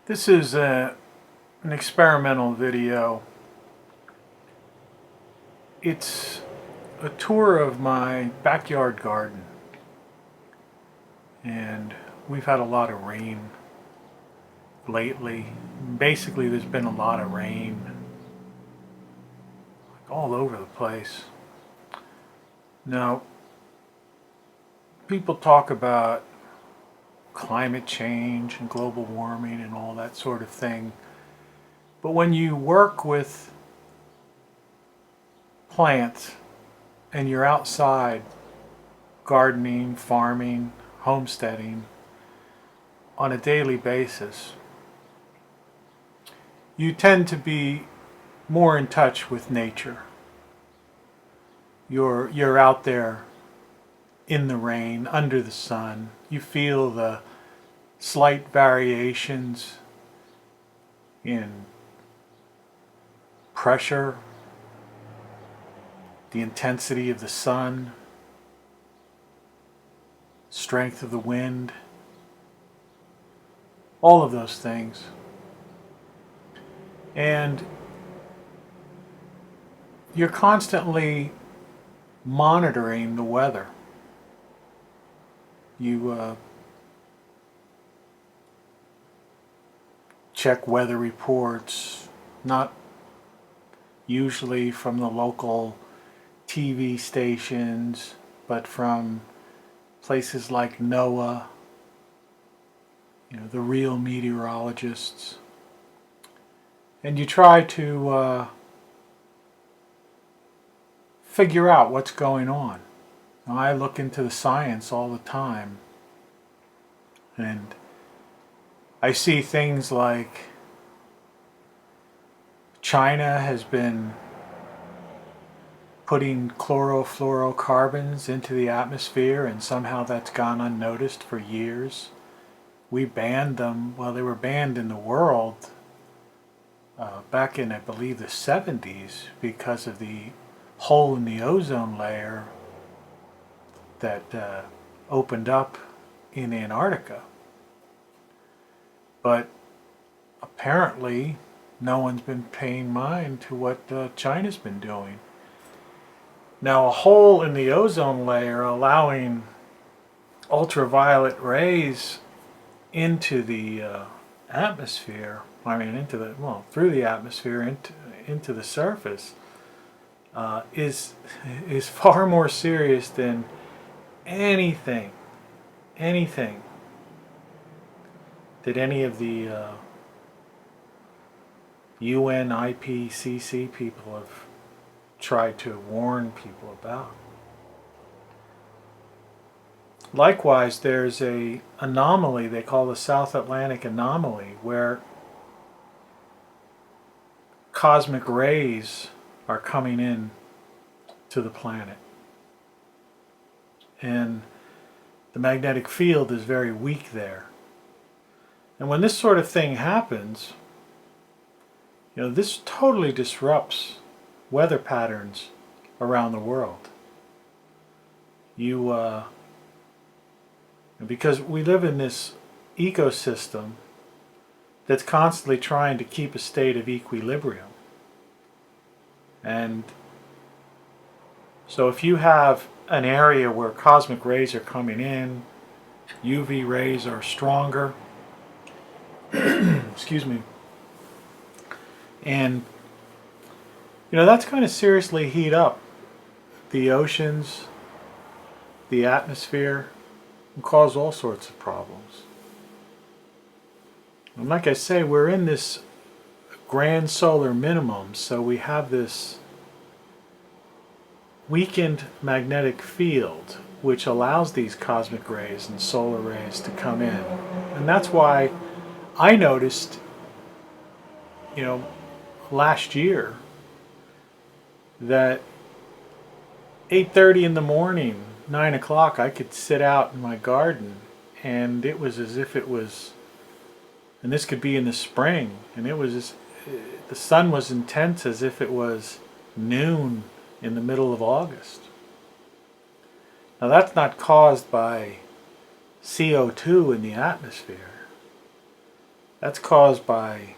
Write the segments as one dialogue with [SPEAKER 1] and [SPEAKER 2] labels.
[SPEAKER 1] This is an experimental video. It's a tour of my backyard garden, and we've had a lot of rain lately. Basically, there's been a lot of rain all over the place. Now, people talk about climate change and global warming and all that sort of thing. But when you work with plants and you're outside gardening, farming, homesteading on a daily basis, you tend to be more in touch with nature. You're out there in the rain, under the sun. You feel the slight variations in pressure, the intensity of the sun, strength of the wind, all of those things. And you're constantly monitoring the weather. You check weather reports, not usually from the local TV stations, but from places like NOAA, the real meteorologists. And you try to figure out what's going on. Now, I look into the science all the time, and I see things like China has been putting chlorofluorocarbons into the atmosphere, and somehow that's gone unnoticed for years. We banned them. Well, they were banned in the world back in, I believe, the 70s because of the hole in the ozone layer that opened up in Antarctica. But apparently no one's been paying mind to what China's been doing. Now, a hole in the ozone layer allowing ultraviolet rays into the atmosphere, through the atmosphere into the surface, is far more serious than anything that any of the UN IPCC people have tried to warn people about. Likewise, there's an anomaly they call the South Atlantic anomaly, where cosmic rays are coming in to the planet. And the magnetic field is very weak there. And when this sort of thing happens, this totally disrupts weather patterns around the world. Because we live in this ecosystem that's constantly trying to keep a state of equilibrium. And so if you have an area where cosmic rays are coming in, UV rays are stronger, excuse me, and that's going to seriously heat up the oceans, the atmosphere, and cause all sorts of problems. And like I say, we're in this grand solar minimum, so we have this weakened magnetic field which allows these cosmic rays and solar rays to come in. And that's why I noticed, last year, that 8:30 in the morning, 9 o'clock, I could sit out in my garden, and it was as if it was, and this could be in the spring, and it was the sun was intense as if it was noon in the middle of August. Now, that's not caused by CO2 in the atmosphere. That's caused by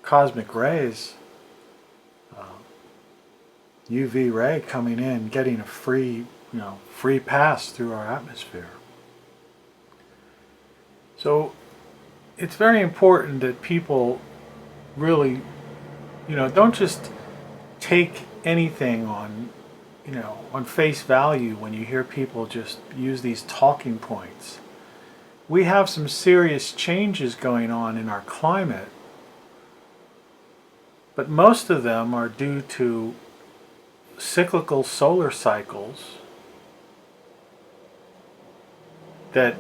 [SPEAKER 1] cosmic rays, UV ray coming in, getting a free pass through our atmosphere. So it's very important that people really, don't just take anything on face value when you hear people just use these talking points. We have some serious changes going on in our climate, but most of them are due to cyclical solar cycles that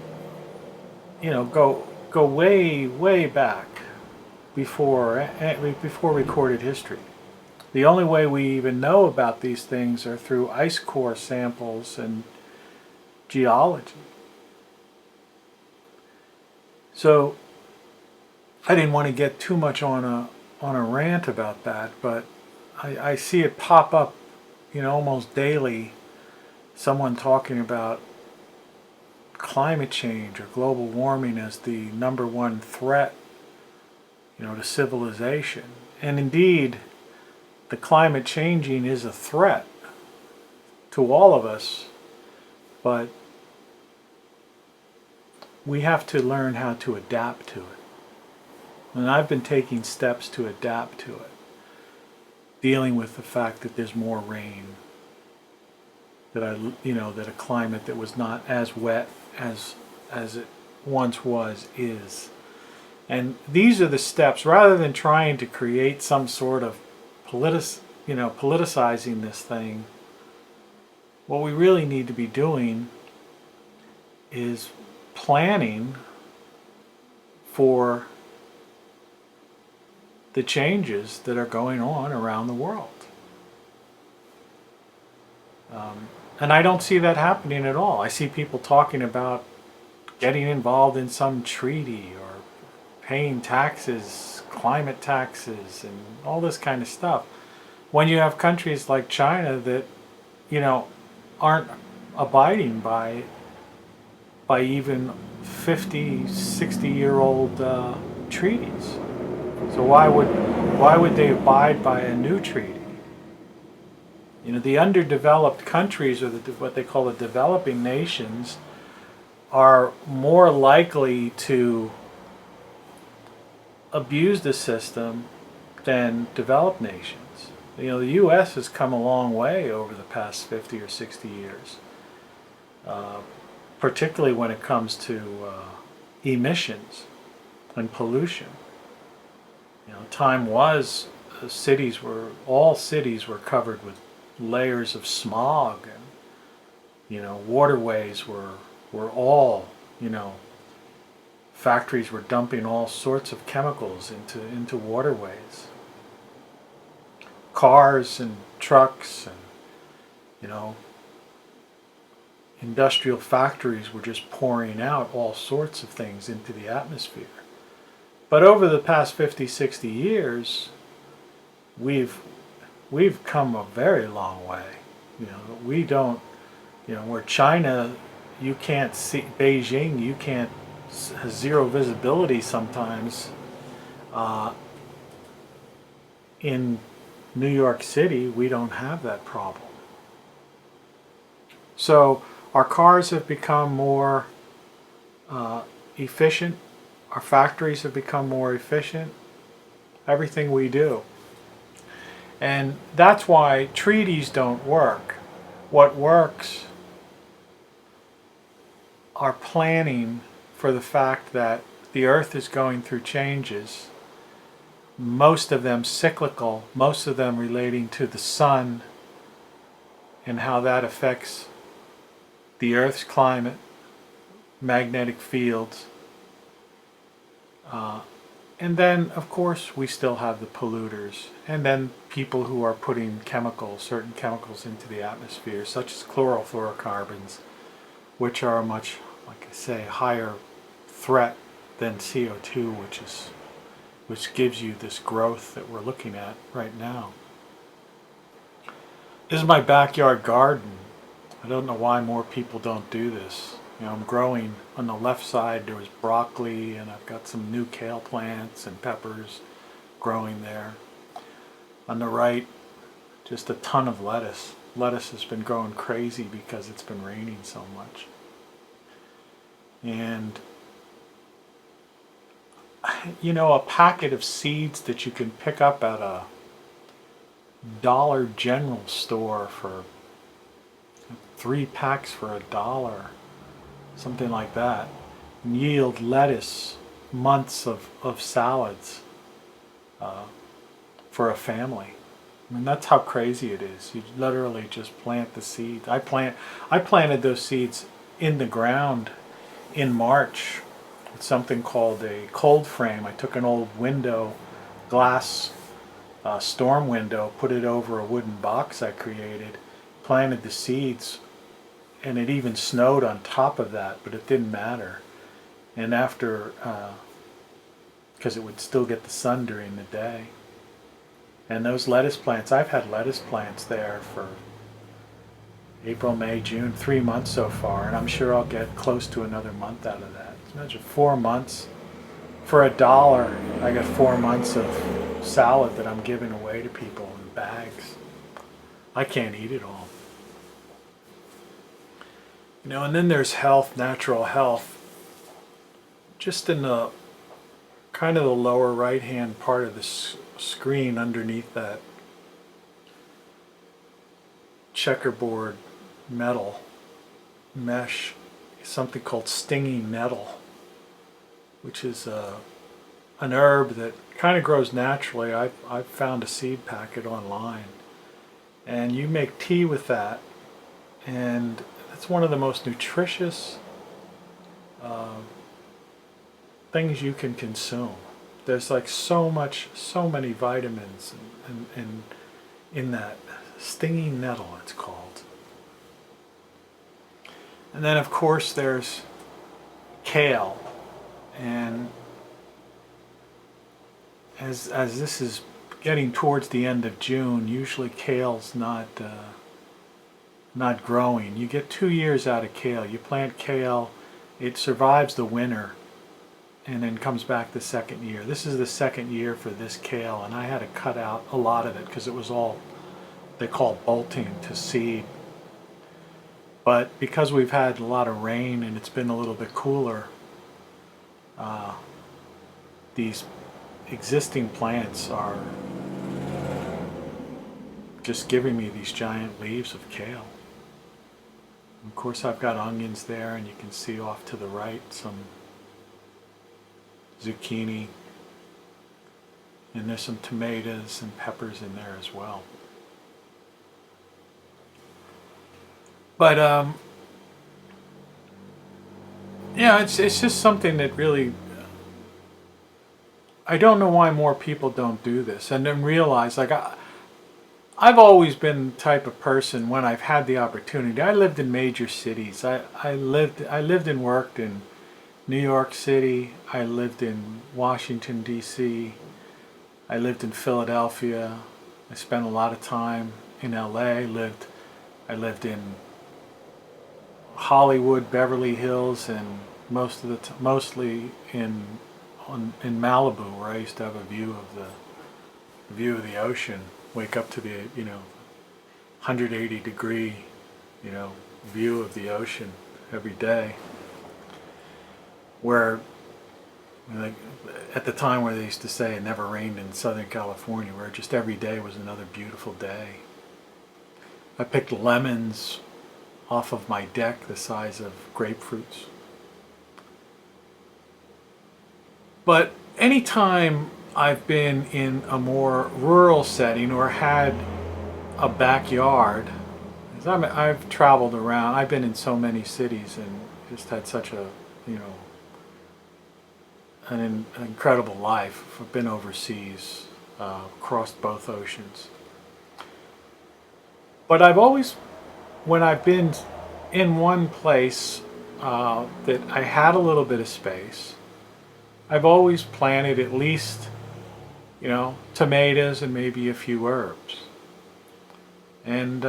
[SPEAKER 1] go way back before recorded history. The only way we even know about these things are through ice core samples and geology. So I didn't want to get too much on a rant about that, but I see it pop up, almost daily. Someone talking about climate change or global warming as the number one threat, to civilization. And indeed, the climate changing is a threat to all of us, but we have to learn how to adapt to it. And I've been taking steps to adapt to it, dealing with the fact that there's more rain, that that a climate that was not as wet as it once was is. And these are the steps, rather than trying to create some sort of politicizing this thing. What we really need to be doing is planning for the changes that are going on around the world. And I don't see that happening at all. I see people talking about getting involved in some treaty or paying taxes, climate taxes, and all this kind of stuff. When you have countries like China that, aren't abiding by even 50, 60-year-old treaties. So why would they abide by a new treaty? The underdeveloped countries, or what they call the developing nations, are more likely to abuse the system than developed nations. The U.S. has come a long way over the past 50 or 60 years, particularly when it comes to emissions and pollution. Time was all cities were covered with layers of smog, and waterways were all, factories were dumping all sorts of chemicals into waterways. Cars and trucks and industrial factories were just pouring out all sorts of things into the atmosphere. But over the past 50, 60 years, we've come a very long way. We don't, where China, you can't see, Beijing, you can't, has zero visibility sometimes. In New York City, we don't have that problem. So our cars have become more efficient. Our factories have become more efficient. Everything we do. And that's why treaties don't work. What works are planning for the fact that the earth is going through changes, most of them cyclical, most of them relating to the sun and how that affects the earth's climate, magnetic fields. And then, of course, we still have the polluters, and then people who are putting certain chemicals into the atmosphere, such as chlorofluorocarbons, which are a much, like I say, higher threat than CO2, which gives you this growth that we're looking at right now. This is my backyard garden. I don't know why more people don't do this. I'm growing on the left side. There was broccoli, and I've got some new kale plants and peppers growing there. On the right, just a ton of lettuce. Lettuce has been growing crazy because it's been raining so much. And a packet of seeds that you can pick up at a Dollar General store for 3 packs for $1, something like that, and yield lettuce, months of salads for a family. I mean, that's how crazy it is. You literally just plant the seeds. I planted those seeds in the ground in March. It's something called a cold frame. I took an old glass storm window, put it over a wooden box I created, planted the seeds, and it even snowed on top of that, but it didn't matter. And after, because it would still get the sun during the day. And those lettuce plants, I've had lettuce plants there for April, May, June, 3 months so far, and I'm sure I'll get close to another month out of that. Imagine 4 months. For $1, I got 4 months of salad that I'm giving away to people in bags. I can't eat it all. And then there's health, natural health. Just in the kind of the lower right hand part of the screen underneath that checkerboard metal mesh is something called stinging nettle, which is an herb that kind of grows naturally. I've found a seed packet online, and you make tea with that, and it's one of the most nutritious things you can consume. There's like so many vitamins and in that stinging nettle, it's called. And then of course there's kale, and as this is getting towards the end of June, usually kale's not growing. You get 2 years out of kale. You plant kale, it survives the winter, and then comes back the second year. This is the second year for this kale, and I had to cut out a lot of it because it was all they call bolting to seed. But because we've had a lot of rain and it's been a little bit cooler, these existing plants are just giving me these giant leaves of kale. And of course I've got onions there, and you can see off to the right some zucchini, and there's some tomatoes and peppers in there as well. But it's just something that really, I don't know why more people don't do this, and then realize, like, I've always been the type of person, when I've had the opportunity. I lived in major cities. I lived and worked in New York City. I lived in Washington, D.C. I lived in Philadelphia. I spent a lot of time in L.A. I lived in Hollywood, Beverly Hills, and mostly in Malibu, where I used to have a view of the ocean. Wake up to the 180-degree view of the ocean every day. Where, like, at the time where they used to say it never rained in Southern California, where just every day was another beautiful day. I picked lemons off of my deck the size of grapefruits. But anytime I've been in a more rural setting or had a backyard, I've traveled around, I've been in so many cities and just had such a, an incredible life. I've been overseas, crossed both oceans. But I've always, when I've been in one place that I had a little bit of space, I've always planted at least, tomatoes and maybe a few herbs. And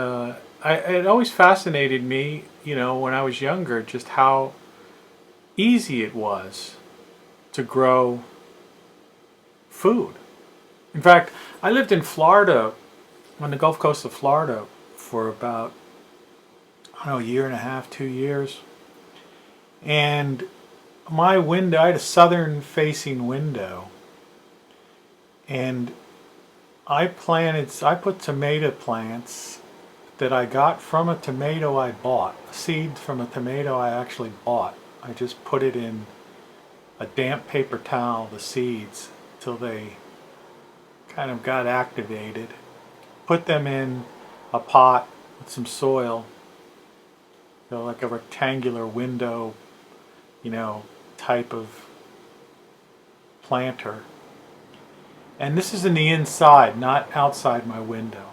[SPEAKER 1] it always fascinated me, when I was younger, just how easy it was to grow food. In fact, I lived in Florida, on the Gulf Coast of Florida, for about, I don't know, a year and a half, 2 years. And my window, I had a southern facing window. And I put tomato plants that I got from a tomato I bought. A seed from a tomato I actually bought. I just put it in a damp paper towel, the seeds, till they kind of got activated. Put them in a pot with some soil, like a rectangular window, type of planter. And this is in the inside, not outside my window.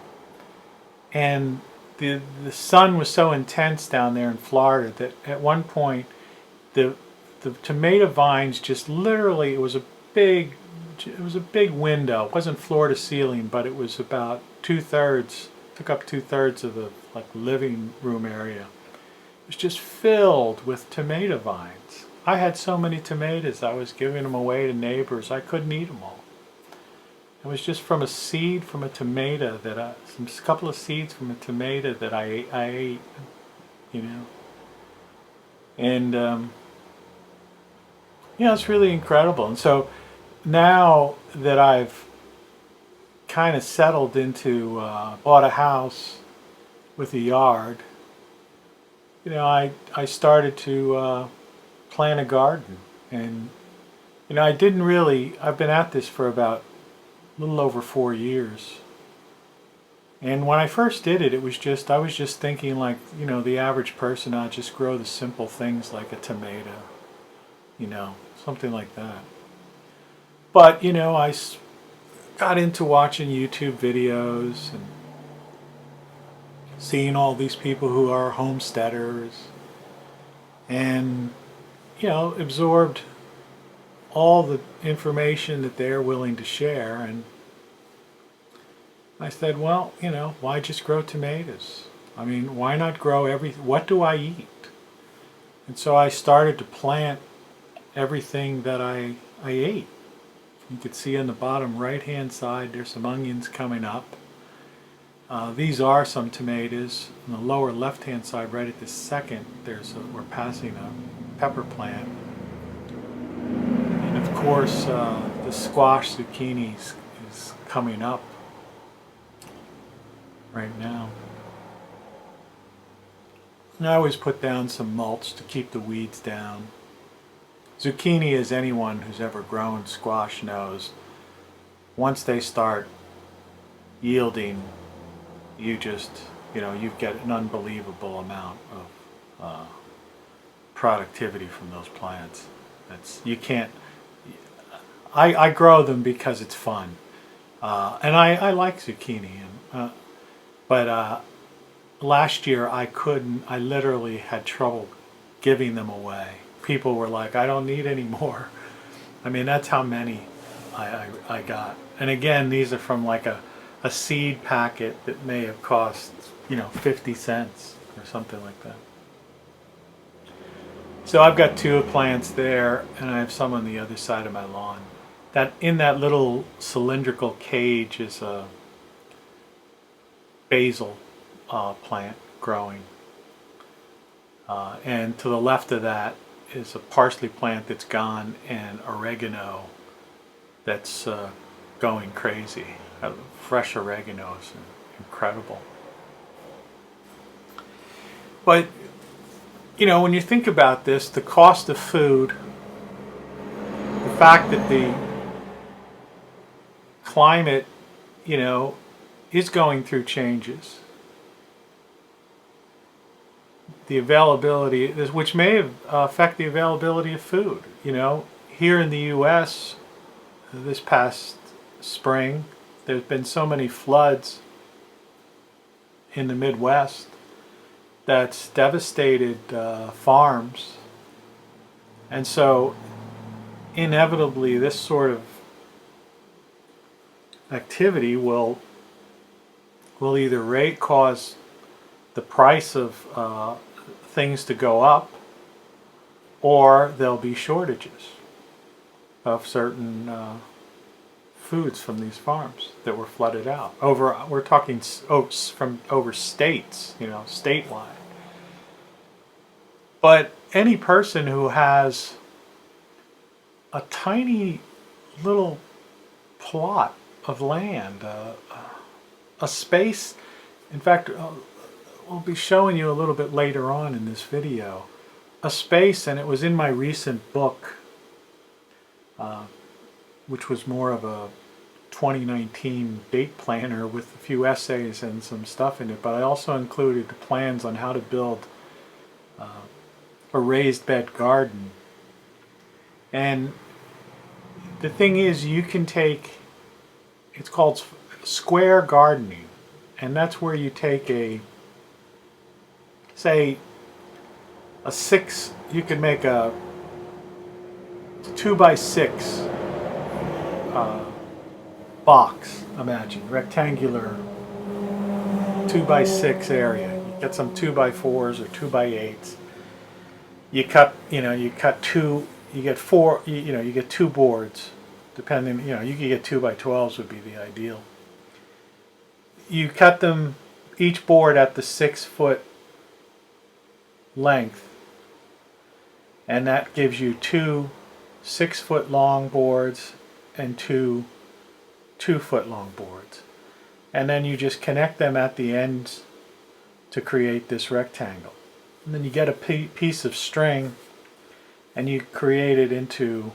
[SPEAKER 1] And the sun was so intense down there in Florida that at one point the tomato vines just literally, it was a big window. It wasn't floor to ceiling, but it was about 2/3, took up 2/3 of the living room area. It was just filled with tomato vines. I had so many tomatoes, I was giving them away to neighbors. I couldn't eat them all. It was just from a seed from a tomato that a couple of seeds from a tomato that I ate, and it's really incredible. And so now that I've kind of settled into, bought a house with a yard, I started to plant a garden. And I've been at this for about a little over 4 years. And when I first did it, I was just thinking like, the average person, I'd just grow the simple things like a tomato, something like that. But, I got into watching YouTube videos and seeing all these people who are homesteaders, and, absorbed all the information that they're willing to share. And I said, well, why just grow tomatoes? I mean, why not grow everything? What do I eat? And so I started to plant everything that I ate. You can see on the bottom right hand side there's some onions coming up. These are some tomatoes. On the lower left hand side, right at this second, we're passing a pepper plant. And of course, the squash zucchinis is coming up right now. And I always put down some mulch to keep the weeds down. Zucchini, as anyone who's ever grown squash knows, once they start yielding, you get an unbelievable amount of productivity from those plants. I grow them because it's fun, and I like zucchini. But last year I literally had trouble giving them away. People were like, I don't need any more. I mean, that's how many I got. And again, these are from like a seed packet that may have cost 50 cents or something like that. So I've got 2 plants there, and I have some on the other side of my lawn. In that little cylindrical cage is a basil plant growing, and to the left of that is a parsley plant that's gone, and oregano that's going crazy. Fresh oregano is incredible. But when you think about this, the cost of food, the fact that the climate, is going through changes, the availability, which may affect the availability of food. Here in the U.S., this past spring, there's been so many floods in the Midwest that's devastated farms. And so inevitably this sort of activity will either cause the price of things to go up, or there'll be shortages of certain foods from these farms that were flooded out. We're talking oats from over states, statewide. But any person who has a tiny little plot of land, a space, in fact, I'll be showing you a little bit later on in this video, a space, and it was in my recent book, which was more of a 2019 date planner with a few essays and some stuff in it, but I also included the plans on how to build a raised bed garden. And the thing is, you can take, it's called square gardening, and that's where you take say a 6, you could make a 2x6 box, imagine, rectangular 2x6 area. You get some 2x4s or 2x8s. You cut two, you get four, you get 2 boards, depending, you could get 2x12s would be the ideal. You cut them, each board at the 6-foot length, and that gives you 2 6-foot long boards and 2 2-foot long boards. And then you just connect them at the ends to create this rectangle. And then you get a piece of string and you create it into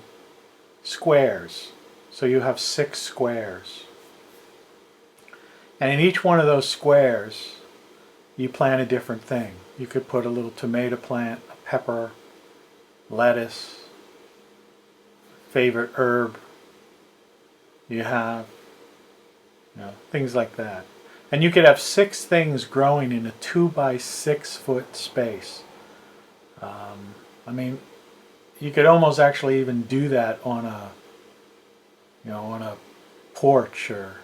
[SPEAKER 1] squares. So you have 6 squares. And in each one of those squares, you plant a different thing. You could put a little tomato plant, a pepper, lettuce, favorite herb you have, things like that. And you could have 6 things growing in a 2x6-foot space. I mean, you could almost actually even do that on a, on a porch or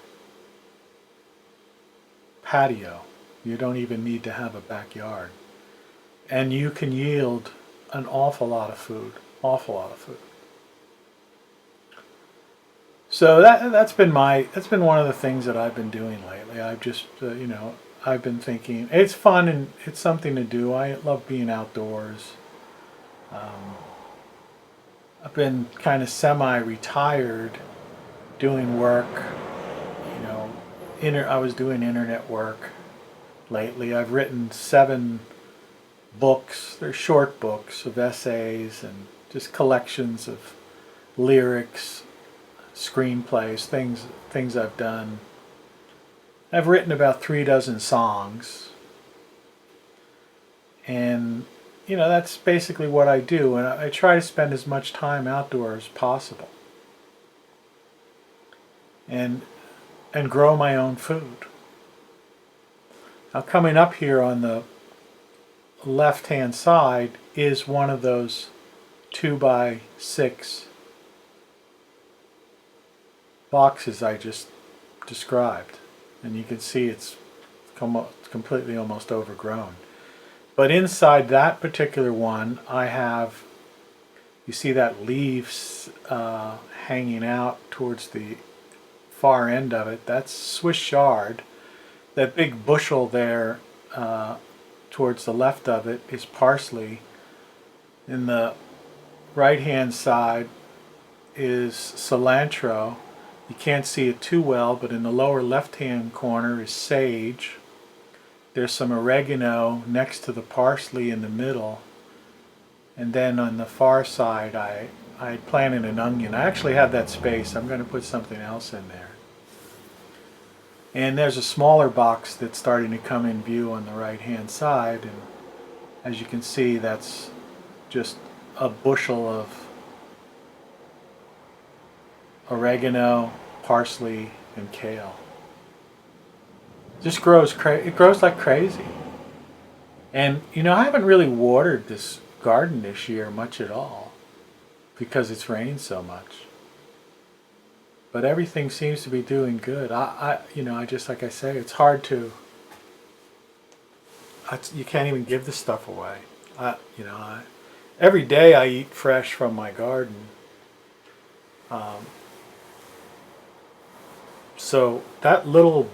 [SPEAKER 1] patio. You don't even need to have a backyard. And you can yield an awful lot of food. So that's been one of the things that I've been doing lately. I've just I've been thinking it's fun and it's something to do. I love being outdoors. I've been kind of semi-retired doing work. I was doing internet work lately. I've written 7 books. They're short books of essays and just collections of lyrics, screenplays, things I've done. I've written about 36 songs, and that's basically what I do, and I try to spend as much time outdoors as possible and grow my own food. Now, coming up here on the left hand side is one of those 2x6 boxes I just described, and you can see it's completely almost overgrown. But inside that particular one, I have, you see that leaves hanging out towards the far end of it. That's Swiss chard. That big bushel there towards the left of it is parsley. In the right hand side is cilantro. You can't see it too well, but in the lower left hand corner is sage. There's some oregano next to the parsley in the middle. And then on the far side I planted an onion. I actually have that space. I'm going to put something else in there. And there's a smaller box that's starting to come in view on the right hand side, and as you can see, that's just a bushel of oregano, parsley, and kale. Just it grows like crazy. And I haven't really watered this garden this year much at all because it's rained so much. But everything seems to be doing good. I just, like I say, it's hard to you can't even give the stuff away. You know, every day I eat fresh from my garden. Um, so that little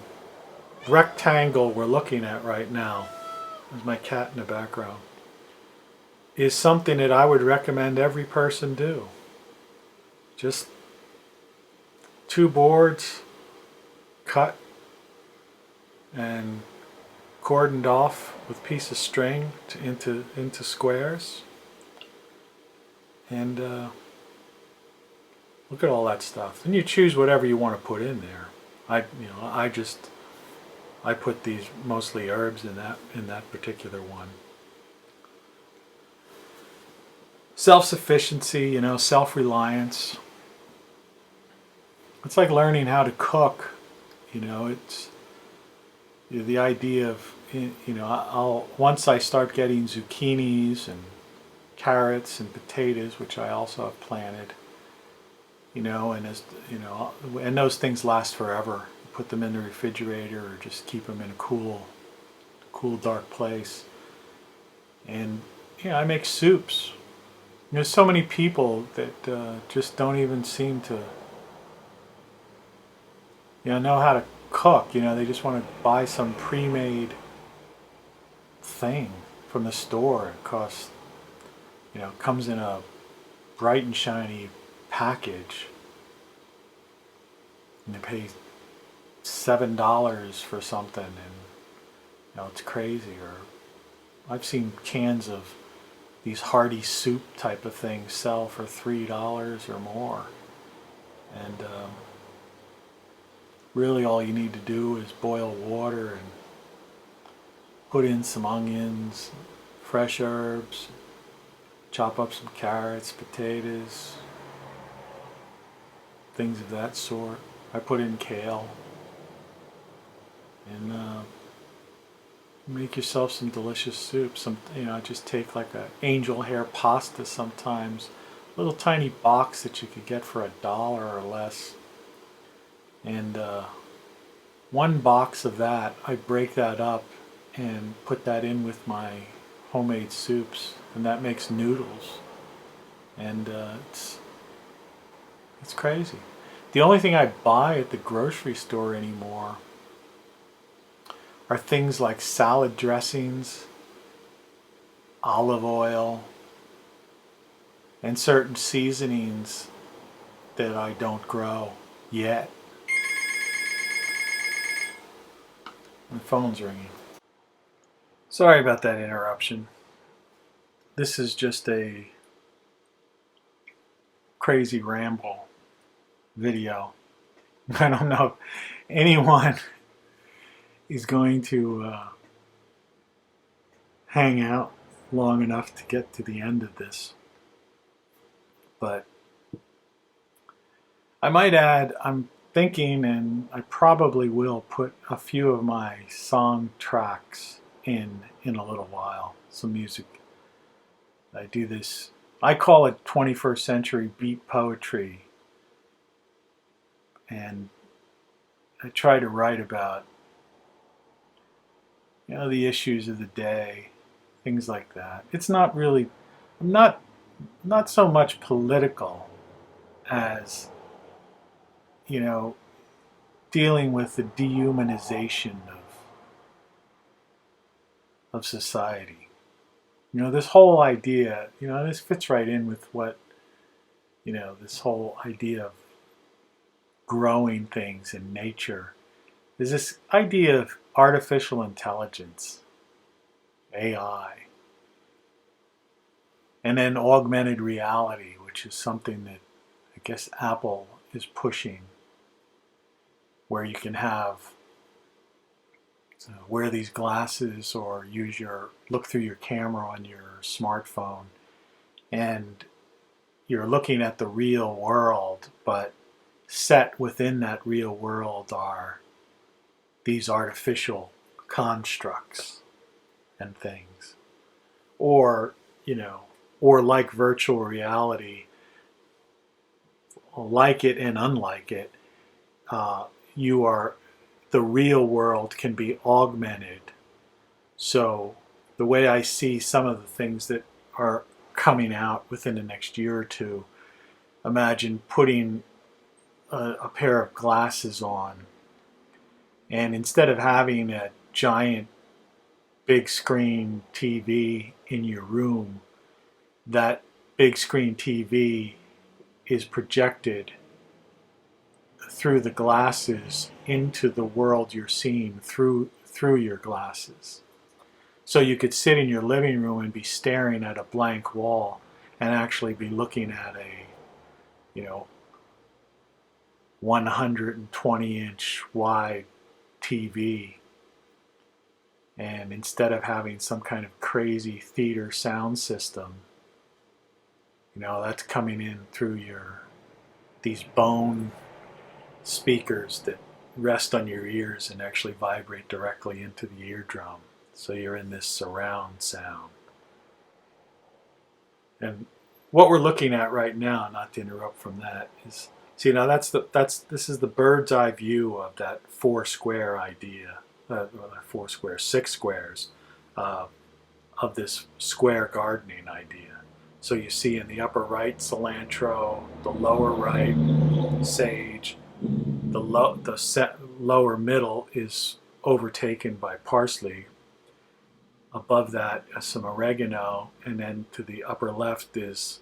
[SPEAKER 1] rectangle we're looking at right now, there's my cat in the background, is something that I would recommend every person do. Just 2 boards cut and cordoned off with a piece of string into squares, and look at all that stuff. Then you choose whatever you want to put in there. I put these mostly herbs in that particular one. Self-sufficiency, self-reliance. It's like learning how to cook. It's the idea of, I'll once I start getting zucchinis and carrots and potatoes, which I also have planted, and and those things last forever. Put them in the refrigerator or just keep them in a cool, dark place. And I make soups. There's so many people that just don't even seem to know how to cook. They just want to buy some pre-made thing from the store. It costs, comes in a bright and shiny package, and they pay $7 for something, and it's crazy. Or I've seen cans of these hearty soup type of things sell for $3 or more, and really all you need to do is boil water and put in some onions, fresh herbs, chop up some carrots, potatoes, things of that sort. I put in kale, and make yourself some delicious soup. Just take like a angel hair pasta sometimes, a little tiny box that you could get for $1 or less. And 1 box of that, I break that up and put that in with my homemade soups, and that makes noodles. And it's crazy. The only thing I buy at the grocery store anymore are things like salad dressings, olive oil, and certain seasonings that I don't grow yet. The phone's ringing. Sorry about that interruption. This is just a crazy ramble video. I don't know if anyone is going to hang out long enough to get to the end of this. But I might add, I'm thinking, and I probably will put a few of my song tracks in a little while, some music. I do this, I call it 21st century beat poetry, and I try to write about the issues of the day, things like that. It's not really, I'm not so much political as dealing with the dehumanization of society. This whole idea, this fits right in with what, this whole idea of growing things in nature. There's this idea of artificial intelligence, AI, and then augmented reality, which is something that I guess Apple is pushing, where you can wear these glasses or look through your camera on your smartphone, and you're looking at the real world, but set within that real world are these artificial constructs and things. Or like virtual reality, like it and unlike it, the real world can be augmented. So the way I see some of the things that are coming out within the next year or two, imagine putting a pair of glasses on, and instead of having a giant big screen TV in your room, that big screen TV is projected through the glasses into the world you're seeing through your glasses. So you could sit in your living room and be staring at a blank wall and actually be looking at a, 120-inch wide TV. And instead of having some kind of crazy theater sound system, that's coming in through these bone speakers that rest on your ears and actually vibrate directly into the eardrum. So you're in this surround sound. And what we're looking at right now, not to interrupt from that, is this is the bird's eye view of that four square idea, six squares of this square gardening idea. So you see in the upper right cilantro, the lower right sage, the lower middle is overtaken by parsley. Above that, some oregano, and then to the upper left is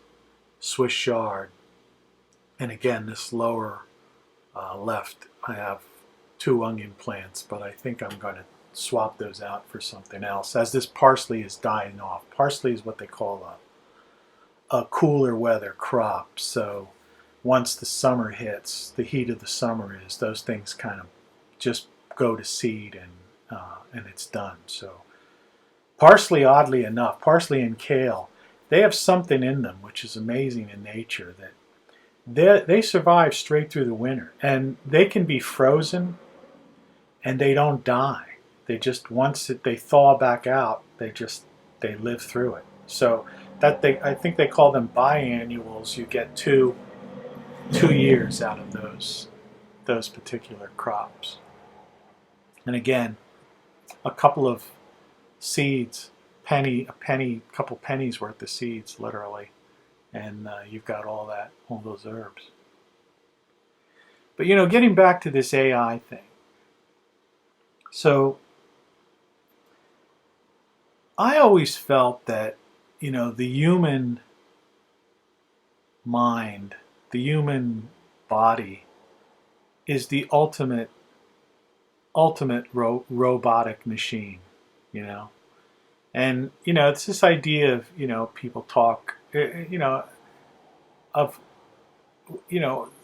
[SPEAKER 1] Swiss chard. And again, this lower left, I have 2 onion plants, but I think I'm going to swap those out for something else as this parsley is dying off. Parsley is what they call a cooler weather crop. So once the summer hits, the heat of the summer is, those things kind of just go to seed and it's done. So parsley, oddly enough, parsley and kale, they have something in them which is amazing in nature, that they survive straight through the winter, and they can be frozen and they don't die. They just, once they thaw back out, they live through it. So I think they call them biannuals. You get two years out of those particular crops. And again, a couple of seeds, couple pennies worth of seeds, literally, and you've got all those herbs. But getting back to this AI thing. So I always felt that the human mind, the human body, is the ultimate robotic machine. And it's this idea of people talk of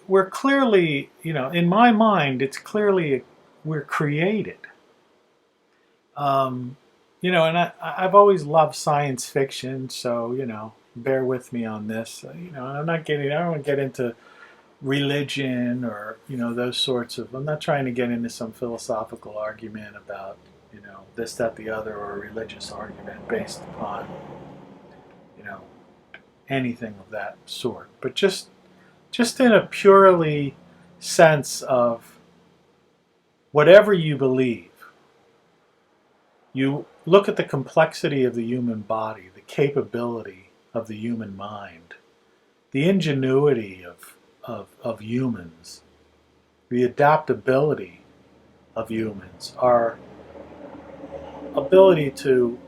[SPEAKER 1] we're clearly in my mind it's clearly we're created. And I've always loved science fiction, so bear with me on this. I don't want to get into religion or those sorts of. I'm not trying to get into some philosophical argument about this, that, the other, or a religious argument based upon anything of that sort. But just in a purely sense of whatever you believe, you look at the complexity of the human body, the capability of the human mind, the ingenuity of humans, the adaptability of humans, our ability to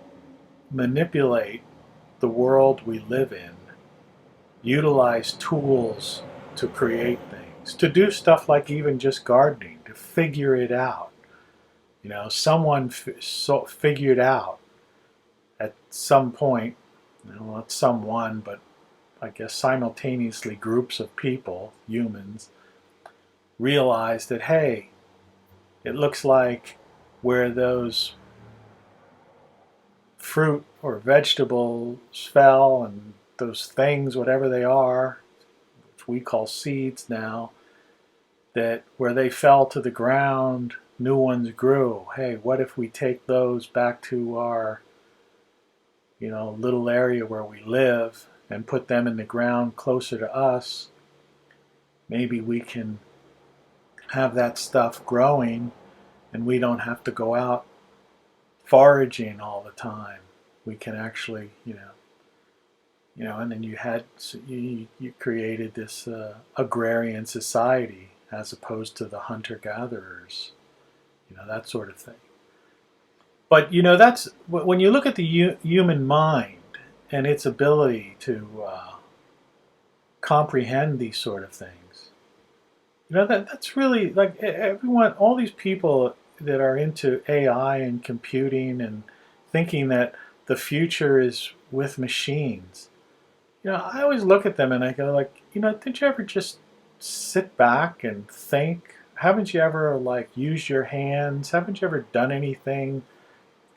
[SPEAKER 1] manipulate the world we live in, utilize tools to create things, to do stuff like even just gardening, to figure it out. Someone figured out at some point, not someone, but I guess simultaneously groups of people, humans, realized that, hey, it looks like where those fruit or vegetables fell, and those things, whatever they are, which we call seeds now, that where they fell to the ground, new ones grew. Hey, what if we take those back to our little area where we live and put them in the ground closer to us? Maybe we can have that stuff growing and we don't have to go out foraging all the time. we can actually, and then you created this agrarian society as opposed to the hunter-gatherers, that sort of thing. But that's when you look at the human mind and its ability to comprehend these sort of things. That's really like everyone, all these people that are into AI and computing and thinking that the future is with machines. I always look at them and I go like, did you ever just sit back and think? Haven't you ever like used your hands? Haven't you ever done anything?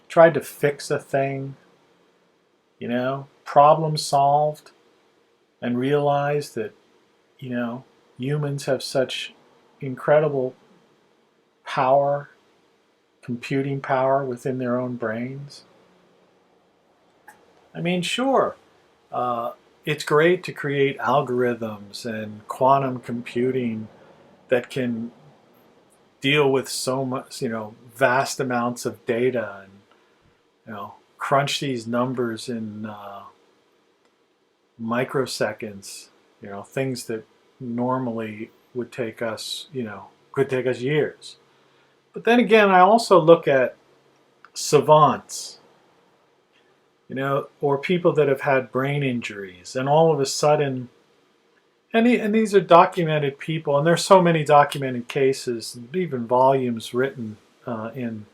[SPEAKER 1] Tried to fix a thing? Problem solved, and realized that humans have such incredible power, computing power within their own brains. I mean, sure, it's great to create algorithms and quantum computing that can deal with so much, vast amounts of data and, crunch these numbers in microseconds, things that normally would take us, could take us years. But then again, I also look at savants, or people that have had brain injuries, and all of a sudden, and these are documented people, and there's so many documented cases, even volumes written in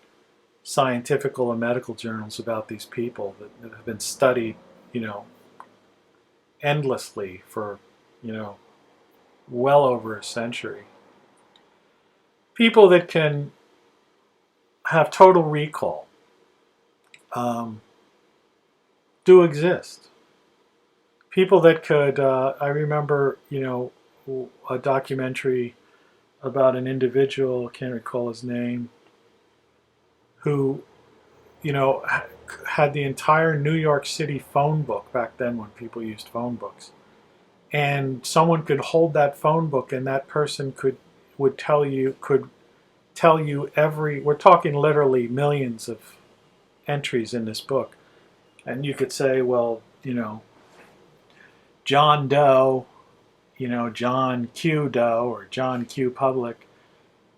[SPEAKER 1] scientific and medical journals about these people that have been studied, endlessly for, well over a century. People that can have total recall um, do exist. People that could, I remember, a documentary about an individual, I can't recall his name, who, had the entire New York City phone book back then when people used phone books. And someone could hold that phone book and that person could tell you every, we're talking literally millions of entries in this book. And you could say, well, John Doe, John Q Doe or John Q Public.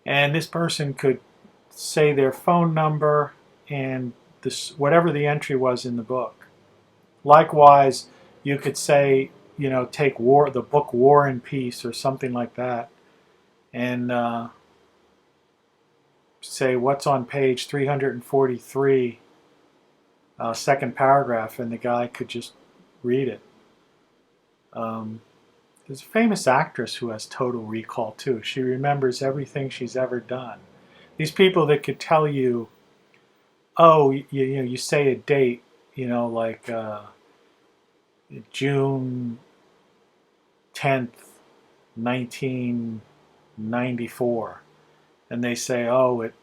[SPEAKER 1] And this person could say their phone number and this whatever the entry was in the book. Likewise, you could say, take the book War and Peace or something like that, and say what's on page 343, second paragraph, and the guy could just read it. There's a famous actress who has total recall too. She remembers everything she's ever done. These people that could tell you, oh, you say a date, like June 10th, 1994, and they say, oh, it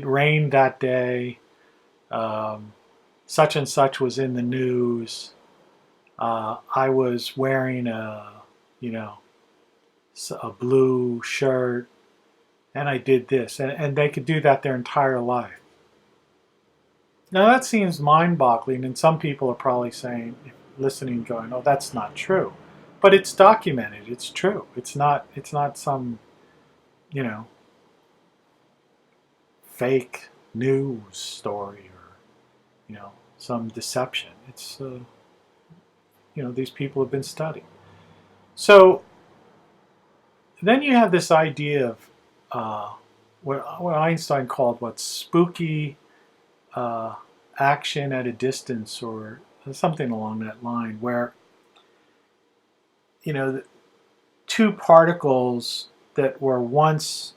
[SPEAKER 1] rained that day. Such and such was in the news. I was wearing a blue shirt, and I did this, and they could do that their entire life. Now that seems mind-boggling, and some people are probably saying, listening, going, "Oh, that's not true," but it's documented. It's true. It's not. It's not some, you know, fake news story or, some deception. It's, these people have been studied. So then you have this idea of what Einstein called spooky action at a distance, or something along that line, where two particles that were once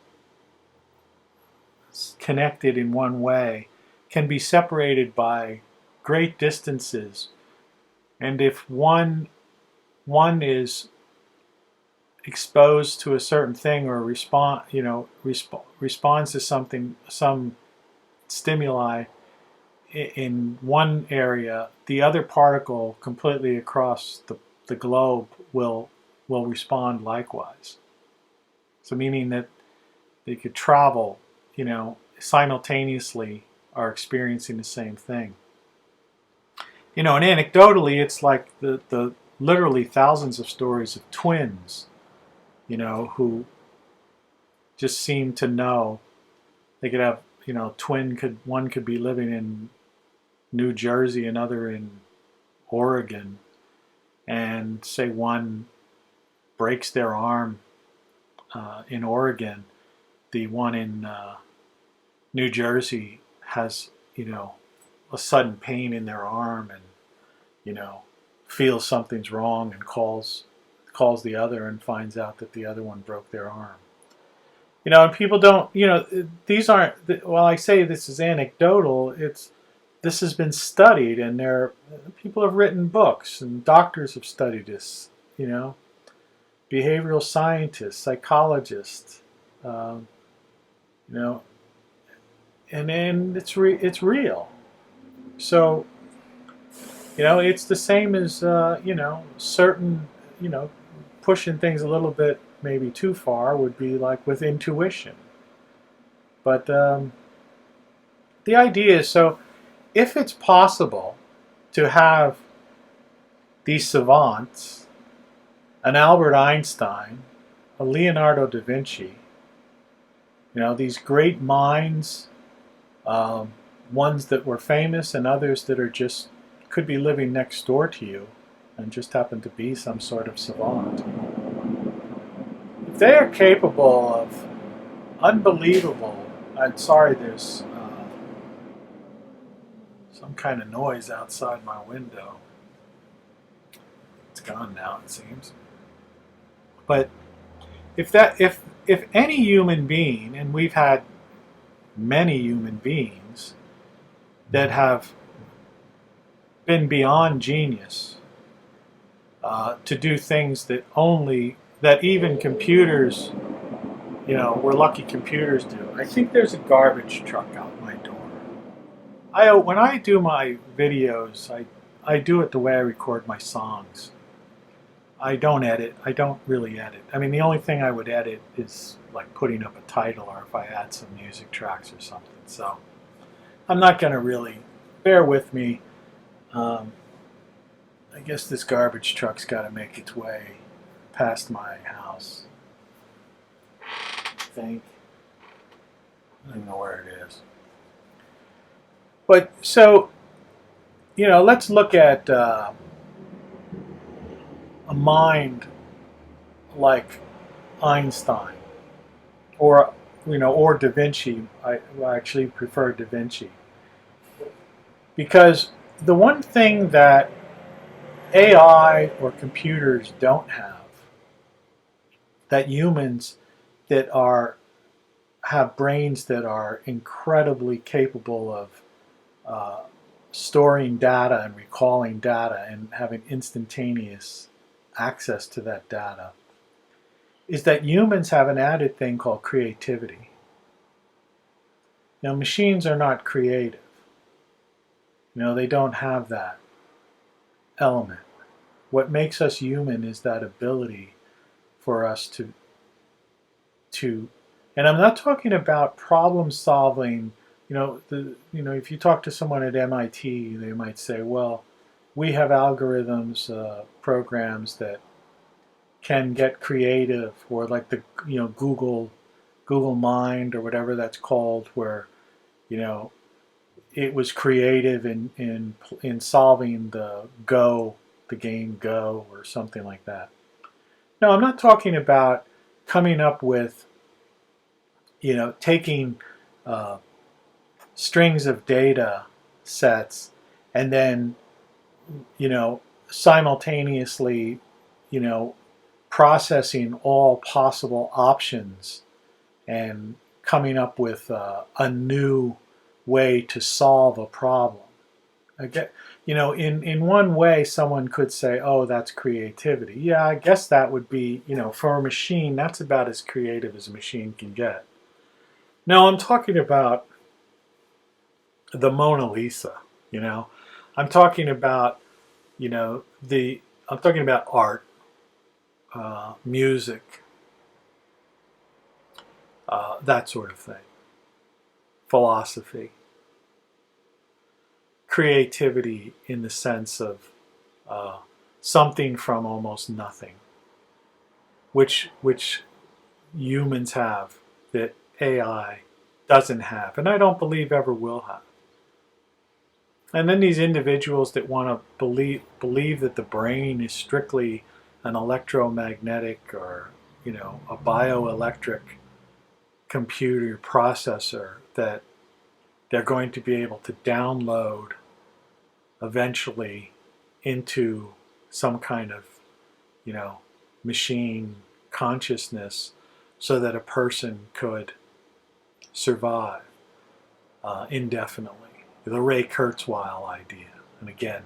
[SPEAKER 1] connected in one way can be separated by great distances, and if one is exposed to a certain thing or responds to some stimuli in one area, the other particle completely across the globe will respond likewise. So meaning that they could travel, simultaneously, are experiencing the same thing. And anecdotally, it's like the literally thousands of stories of twins, who just seem to know they could have, one could be living in New Jersey, another in Oregon, and say one breaks their arm in Oregon, the one in New Jersey has, a sudden pain in their arm and, feels something's wrong and calls the other and finds out that the other one broke their arm. And people don't, these aren't, well, I say this is anecdotal, this has been studied, and people have written books and doctors have studied this, behavioral scientists, psychologists, um, you know, and it's real. So, it's the same as certain, pushing things a little bit maybe too far would be like with intuition. But the idea is, so if it's possible to have these savants, an Albert Einstein, a Leonardo da Vinci, these great minds, um, ones that were famous and others that are just could be living next door to you and just happen to be some sort of savant. If they are capable of unbelievable, I'm sorry, there's some kind of noise outside my window. It's gone now, it seems. But if any human being, and we've had many human beings that have been beyond genius to do things that even computers, we're lucky computers do. I think there's a garbage truck out my door. When I do my videos, I do it the way I record my songs. I don't edit. I don't really edit. I mean, the only thing I would edit is like putting up a title or if I add some music tracks or something. So I'm not going to really, bear with me. I guess this garbage truck's got to make its way past my house. I think. I don't know where it is. But so, let's look at a mind like Einstein, or Da Vinci. I actually prefer Da Vinci because the one thing that AI or computers don't have, that humans that have brains that are incredibly capable of uh, storing data and recalling data and having instantaneous access to that data, is that humans have an added thing called creativity. Now, machines are not creative. They don't have that element. What makes us human is that ability for us to, and I'm not talking about problem solving. If you talk to someone at MIT, they might say, well, we have algorithms, programs that can get creative, or like the Google Mind or whatever that's called, where it was creative in solving the game Go or something like that. No, I'm not talking about coming up with taking uh, strings of data sets and then simultaneously you know processing all possible options and coming up with a new way to solve a problem. I get, in one way, someone could say, "Oh, that's creativity." Yeah, I guess that would be, for a machine, that's about as creative as a machine can get. No, I'm talking about the Mona Lisa. You know, I'm talking about, I'm talking about art, music, that sort of thing, philosophy. creativity in the sense of uh, something from almost nothing, which humans have that AI doesn't have, and I don't believe ever will have. And then these individuals that want to believe that the brain is strictly an electromagnetic or a bioelectric computer processor that they're going to be able to download eventually into some kind of machine consciousness so that a person could survive indefinitely. The Ray Kurzweil idea. And again,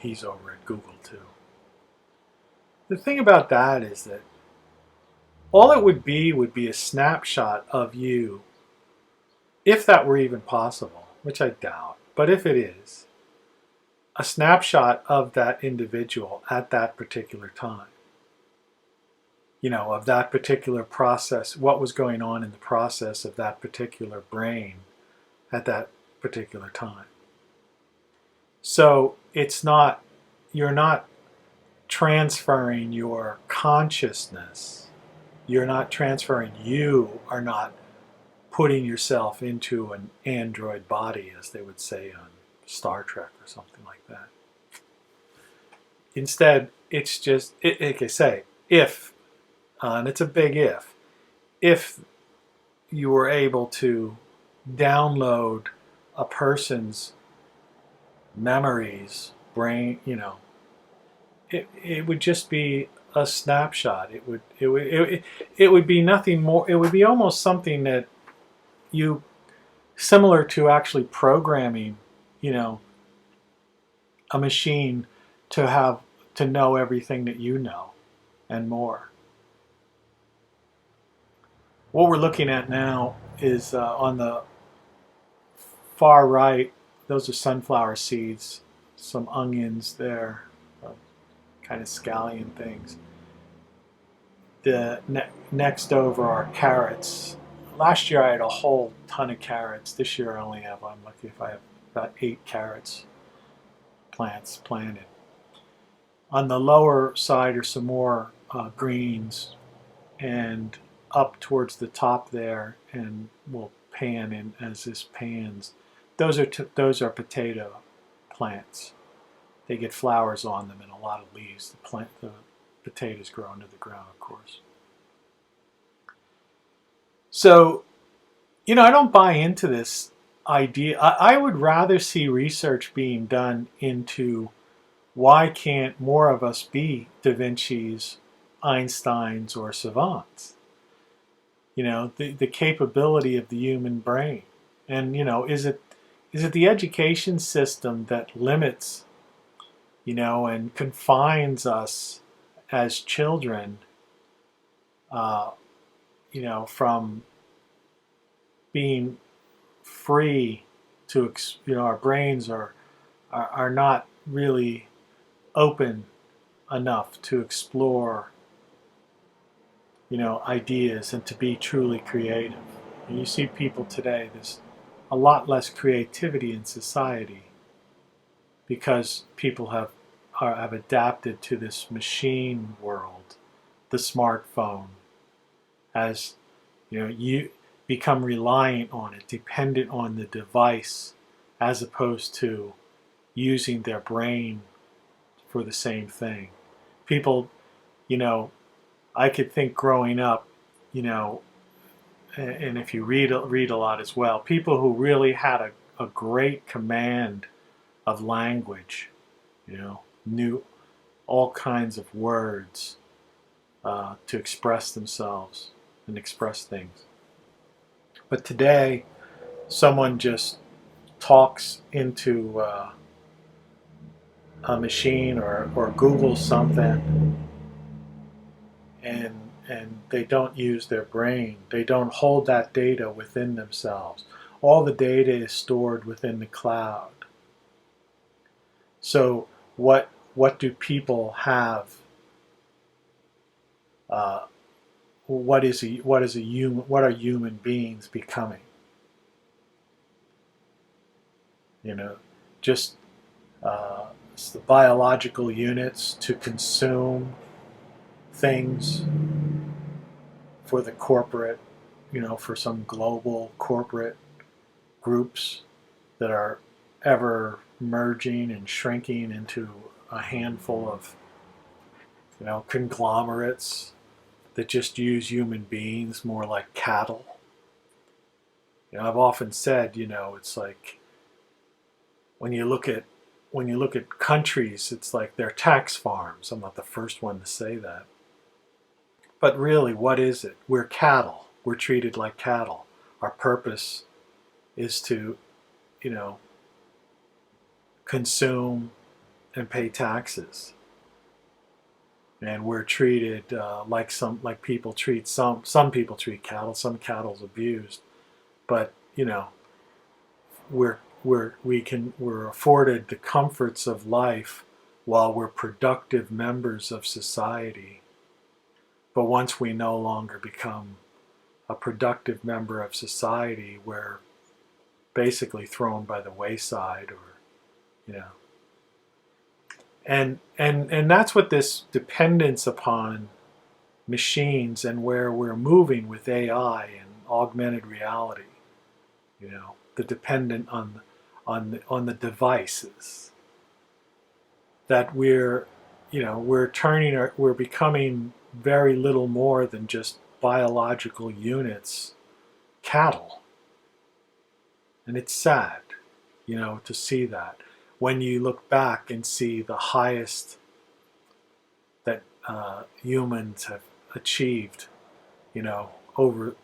[SPEAKER 1] he's over at Google too. The thing about that is that all it would be a snapshot of you, if that were even possible, which I doubt, but if it is, a snapshot of that individual at that particular time. Of that particular process, what was going on in the process of that particular brain at that particular time. So you're not transferring your consciousness. You're not transferring, you are not putting yourself into an android body, as they would say on Star Trek or something like that. Instead, it's just, like I say, if, and it's a big if you were able to download a person's memories, brain, it would just be a snapshot. It would be nothing more. It would be almost something that similar to actually programming, a machine to know everything that you know and more. What we're looking at now is on the far right. Those are sunflower seeds, some onions there, kind of scallion things. The next over are carrots. Last year I had a whole ton of carrots. This year I only have, I'm lucky if I have about 8 carrots plants planted. On the lower side are some more greens, and up towards the top there, and we'll pan in as this pans. Those are potato plants. They get flowers on them and a lot of leaves. The potatoes grow into the ground, of course. So, I don't buy into this idea. I would rather see research being done into why can't more of us be Da Vinci's, Einstein's, or savants? The capability of the human brain. And, is it the education system that limits, and confines us as children, from being free to, our brains are not really open enough to explore, ideas and to be truly creative. And you see people today, there's a lot less creativity in society because people have adapted to this machine world, the smartphone, as you become reliant on it, dependent on the device, as opposed to using their brain for the same thing. People, I could think growing up, and if you read a lot as well, people who really had a great command of language, knew all kinds of words to express themselves and express things. But today, someone just talks into a machine or Googles something, and they don't use their brain. They don't hold that data within themselves. All the data is stored within the cloud. So what do people have? What are human beings becoming? just it's the biological units to consume things for the corporate, for some global corporate groups that are ever merging and shrinking into a handful of, conglomerates that just use human beings more like cattle. I've often said, it's like when you look at countries, it's like they're tax farms. I'm not the first one to say that. But really, what is it? We're cattle. We're treated like cattle. Our purpose is to, you know, consume and pay taxes. And we're treated like people treat some people treat cattle. Some cattle's abused, but we're afforded the comforts of life while we're productive members of society. But once we no longer become a productive member of society, we're basically thrown by the wayside, or you know. And that's what this dependence upon machines and where we're moving with AI and augmented reality. The dependent on the devices that we're becoming very little more than just biological units, cattle. And it's sad, to see that. When you look back and see the highest that humans have achieved, over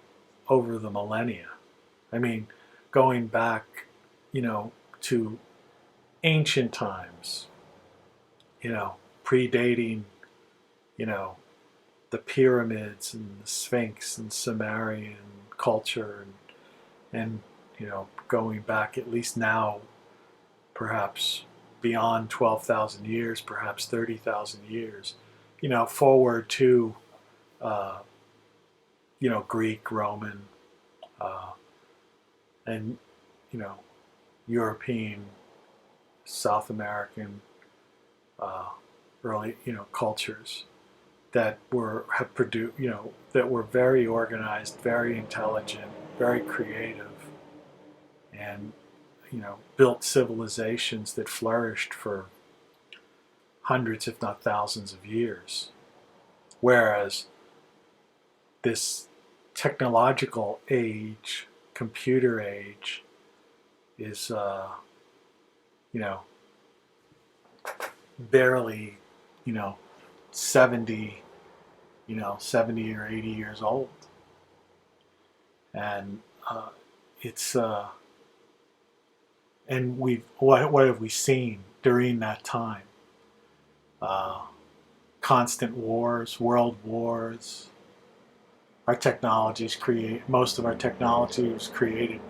[SPEAKER 1] the millennia. I mean, going back, to ancient times, predating, the pyramids and the Sphinx and Sumerian culture, and going back at least now, perhaps beyond 12,000 years, perhaps 30,000 years, forward to, Greek, Roman, and, European, South American, early, cultures that have produced, that were very organized, very intelligent, very creative, and built civilizations that flourished for hundreds, if not thousands, of years. Whereas this technological age, computer age, is barely 70 70 or 80 years old. And it's and what have we seen during that time? Constant wars, world wars. Most of our technology was created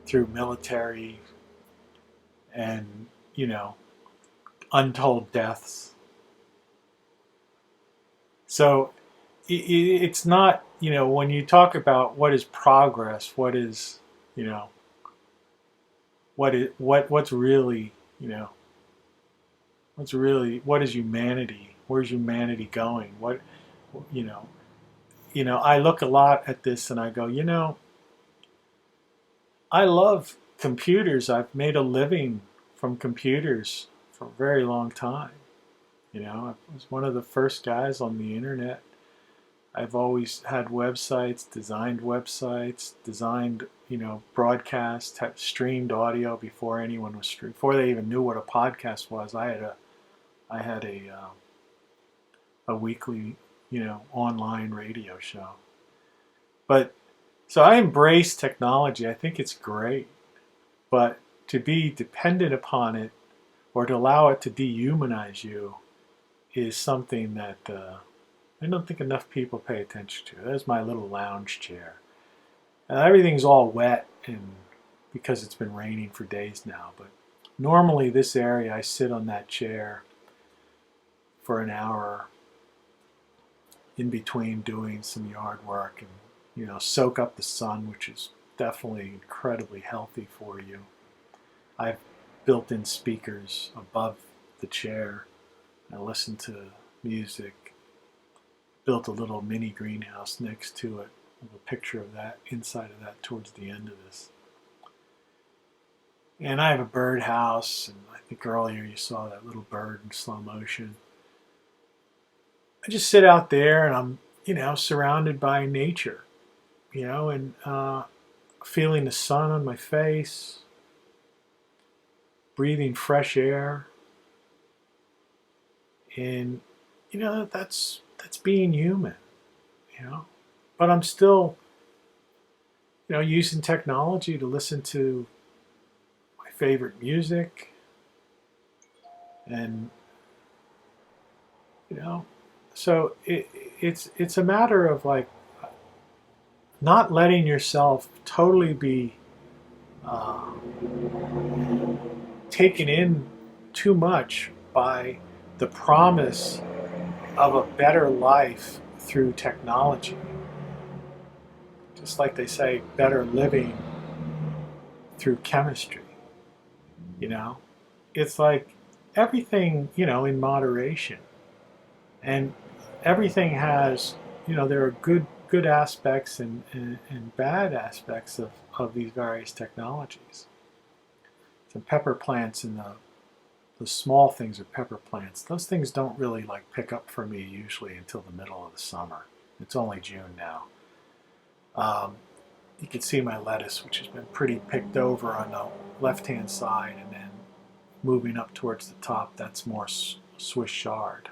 [SPEAKER 1] through military and, untold deaths. So it's not, when you talk about what is progress, what is, what's really, what is humanity? Where's humanity going? You know, I look a lot at this and I go, I love computers. I've made a living from computers for a very long time. I was one of the first guys on the internet. I've always had websites, designed, broadcast, streamed audio before anyone was before they even knew what a podcast was. I had a weekly, online radio show. But so I embrace technology. I think it's great, but to be dependent upon it or to allow it to dehumanize you is something that I don't think enough people pay attention to. There's my little lounge chair. Everything's all wet because it's been raining for days now. But normally this area, I sit on that chair for an hour in between doing some yard work and, soak up the sun, which is definitely incredibly healthy for you. I've built-in speakers above the chair. I listened to music, built a little mini greenhouse next to it, with a picture of that, inside of that, towards the end of this. And I have a birdhouse, and I think earlier you saw that little bird in slow motion. I just sit out there and I'm, surrounded by nature, and feeling the sun on my face, breathing fresh air. And, that's being human, But I'm still, using technology to listen to my favorite music. And, so it's a matter of like not letting yourself totally be taken in too much by the promise of a better life through technology. Just like they say, better living through chemistry. It's like everything, in moderation. And everything has, there are good aspects and bad aspects of these various technologies. So pepper plants and the small things are pepper plants. Those things don't really like pick up for me usually until the middle of the summer. It's only June now. You can see my lettuce, which has been pretty picked over on the left-hand side, and then moving up towards the top, that's more Swiss chard.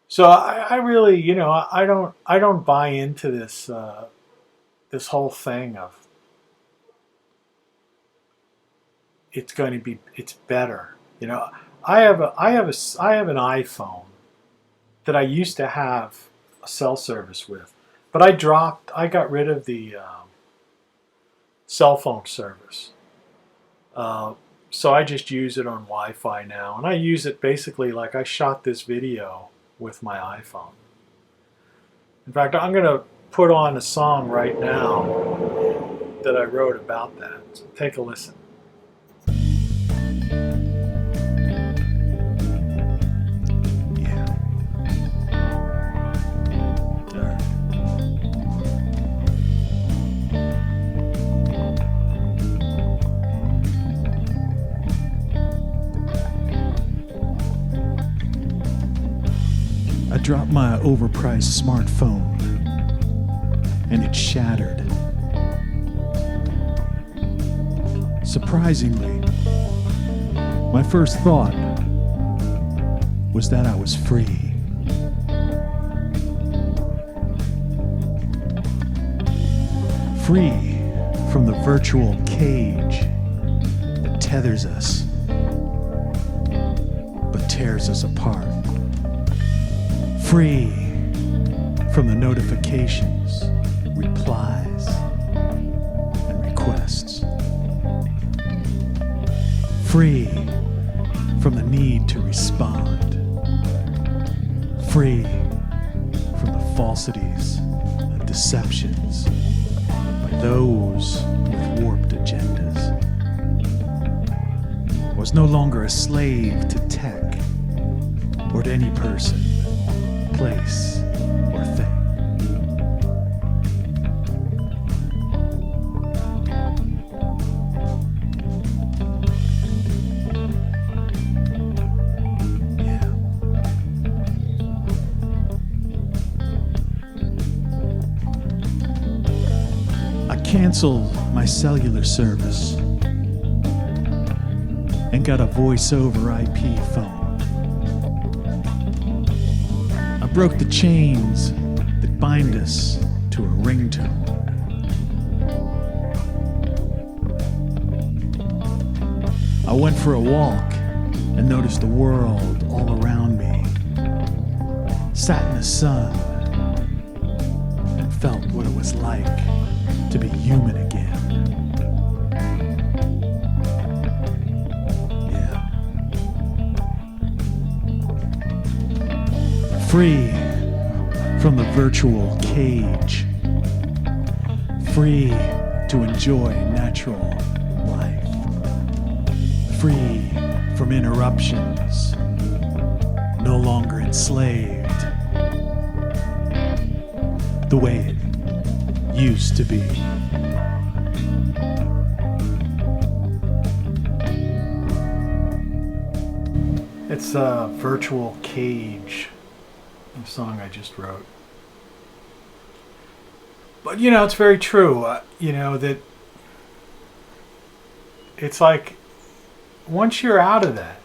[SPEAKER 1] So I really, I don't buy into this this whole thing of it's better. I have an iPhone that I used to have a cell service with, but I got rid of the cell phone service. So I just use it on Wi-Fi now, and I use it basically like I shot this video with my iPhone. In fact, I'm going to put on a song right now that I wrote about that. So take a listen.
[SPEAKER 2] I dropped my overpriced smartphone and it shattered. Surprisingly, my first thought was that I was free. Free from the virtual cage that tethers us but tears us apart. Free from the notifications, replies, and requests. Free from the need to respond. Free from the falsities and deceptions by those with warped agendas. I was no longer a slave to tech or to any person, place, or thing. Yeah. I canceled my cellular service and got a voice over IP phone. Broke the chains that bind us to a ringtone. I went for a walk and noticed the world all around me. Sat in the sun and felt what it was like to be human again. Free from the virtual cage. Free to enjoy natural life, free from interruptions, no longer enslaved, the way it used to be.
[SPEAKER 1] It's a virtual cage, the song I just wrote. But it's very true, that it's like once you're out of that,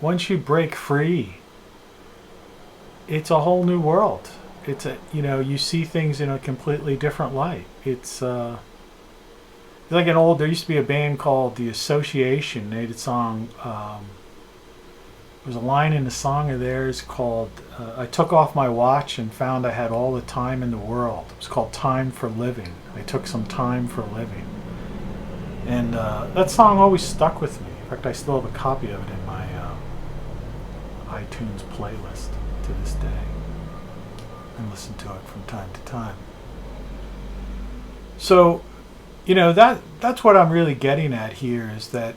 [SPEAKER 1] once you break free, it's a whole new world. It's you see things in a completely different light. It's like there used to be a band called The Association. They did a song, there's a line in the song of theirs called, I took off my watch and found I had all the time in the world. It was called Time for Living. I took some time for living. And that song always stuck with me. In fact, I still have a copy of it in my iTunes playlist to this day. And listen to it from time to time. So, that's what I'm really getting at here is that,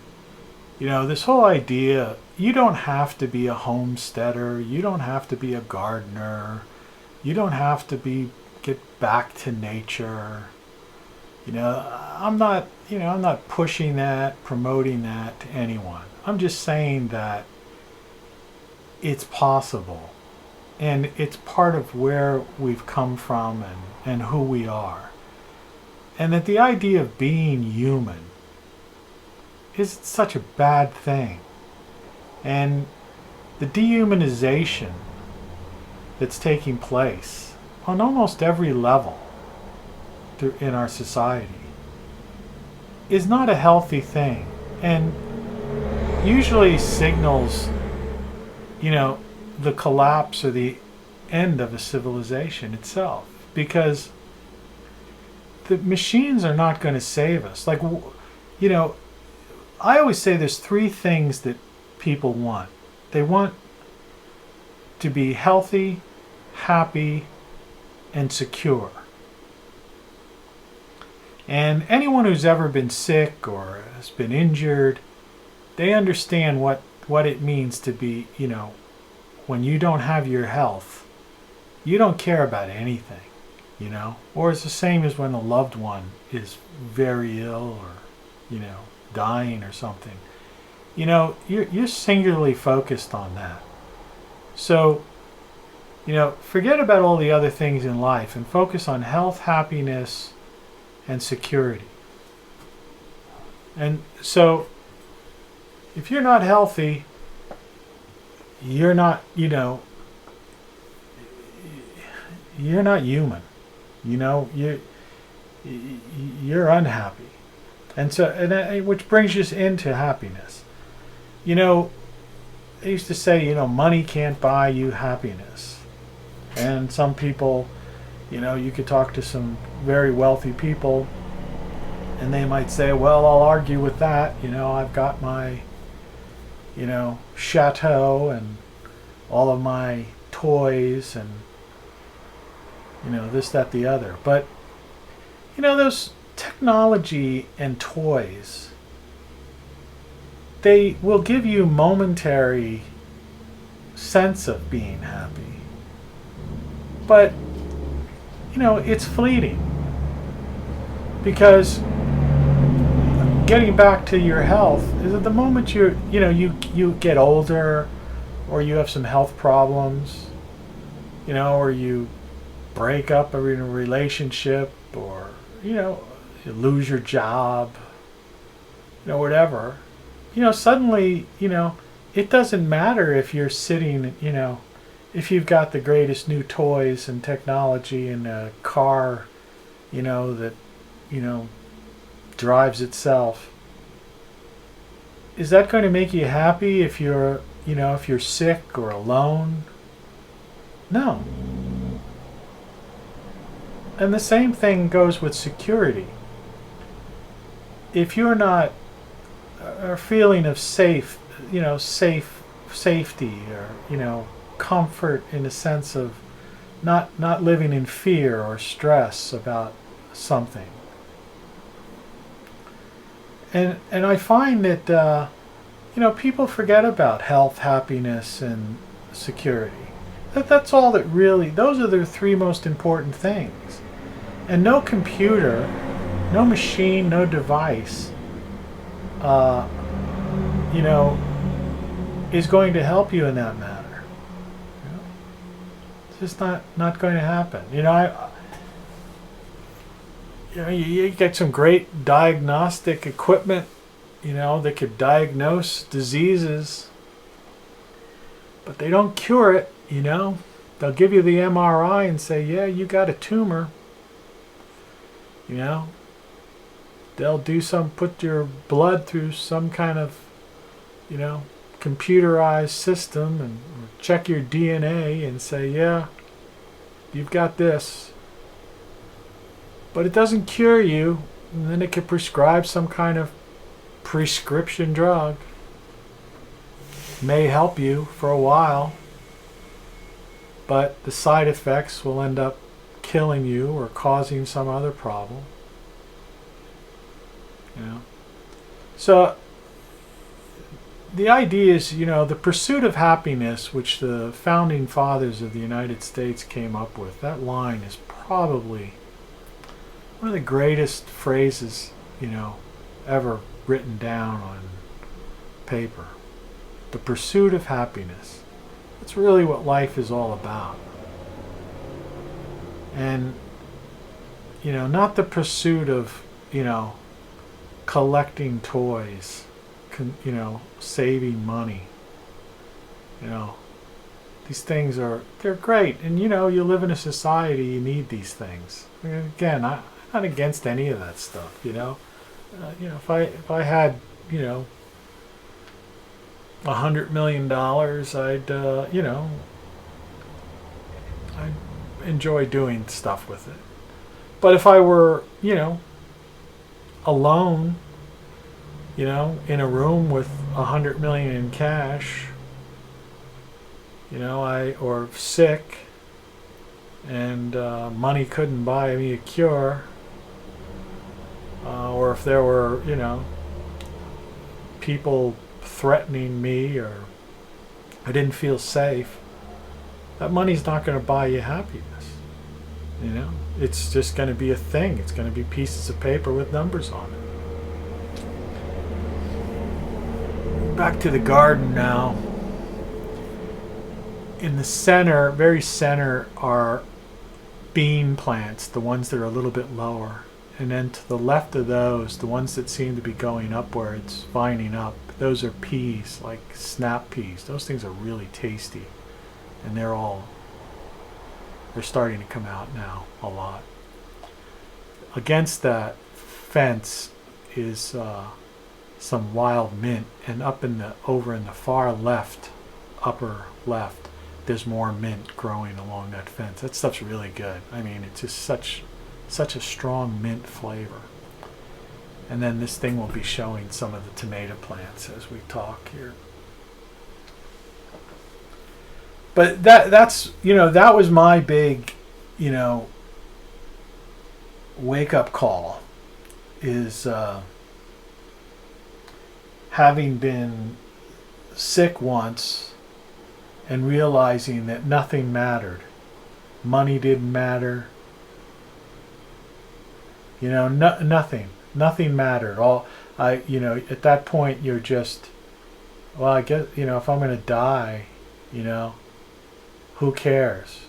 [SPEAKER 1] this whole idea, you don't have to be a homesteader, you don't have to be a gardener, you don't have to get back to nature. I'm not pushing that, promoting that to anyone. I'm just saying that it's possible. And it's part of where we've come from and who we are. And that the idea of being human is such a bad thing. And the dehumanization that's taking place on almost every level in our society is not a healthy thing. And usually signals, the collapse or the end of a civilization itself, because the machines are not going to save us. I always say there's three things that people want. They want to be healthy, happy, and secure. And anyone who's ever been sick or has been injured, they understand what it means to be, when you don't have your health, you don't care about anything, or it's the same as when a loved one is very ill or, dying or something. You're singularly focused on that. So, forget about all the other things in life and focus on health, happiness, and security. And so, if you're not healthy, you're not human. You're unhappy. And so, which brings us into happiness. They used to say, money can't buy you happiness. And some people, you could talk to some very wealthy people, and they might say, well, I'll argue with that. I've got my, chateau and all of my toys and, this, that, the other. But, those technology and toys, they will give you momentary sense of being happy. But, it's fleeting. Because getting back to your health is at the moment you get older, or you have some health problems, or you break up a relationship, or you lose your job, whatever. Suddenly, it doesn't matter if you're sitting, if you've got the greatest new toys and technology and a car, that, drives itself. Is that going to make you happy if you're sick or alone? No. And the same thing goes with security. If you're not a feeling of safety, or, comfort in the sense of not living in fear or stress about something, And I find that people forget about health, happiness, and security. That's all that really. Those are the three most important things. And no computer, no machine, no device, uh, you know, is going to help you in that matter. You know? It's just not going to happen. You get some great diagnostic equipment, that could diagnose diseases, but they don't cure it. They'll give you the MRI and say, yeah, you got a tumor. They'll put your blood through some kind of, computerized system and check your DNA and say, yeah, you've got this. But it doesn't cure you, and then it could prescribe some kind of prescription drug. May help you for a while, but the side effects will end up killing you or causing some other problem. So the idea is, the pursuit of happiness, which the founding fathers of the United States came up with, that line is probably one of the greatest phrases, ever written down on paper. The pursuit of happiness. That's really what life is all about. And, not the pursuit of, collecting toys, saving money. These things they're great. And, you live in a society, you need these things. Again, I'm not against any of that stuff, if I had, $100 million, I'd enjoy doing stuff with it. But if I were, alone, in a room with $100 million in cash, or sick, and money couldn't buy me a cure, or if there were, people threatening me, or I didn't feel safe, that money's not going to buy you happiness. It's just going to be a thing. It's going to be pieces of paper with numbers on it. Back to the garden now. In the center, very center, are bean plants, the ones that are a little bit lower. And then to the left of those, the ones that seem to be going upwards, vining up, those are peas, like snap peas. Those things are really tasty. And they're starting to come out now a lot. Against that fence is some wild mint, and over in the far left, upper left, there's more mint growing along that fence. That stuff's really good. I mean, it's just such a strong mint flavor. And then this thing will be showing some of the tomato plants as we talk here. But that's that was my big, wake up call, is having been sick once and realizing that nothing mattered. Money didn't matter. Nothing mattered. At that point you're just, well, I guess, if I'm going to die, who cares?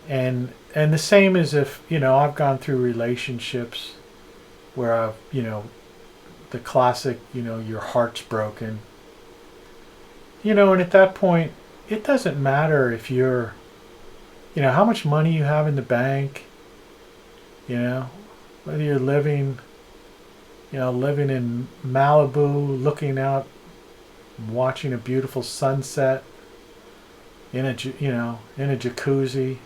[SPEAKER 1] And the same as if, I've gone through relationships where I've, the classic, your heart's broken. And at that point, it doesn't matter if you're, how much money you have in the bank, whether you're living in Malibu, looking out, watching a beautiful sunset, in a jacuzzi,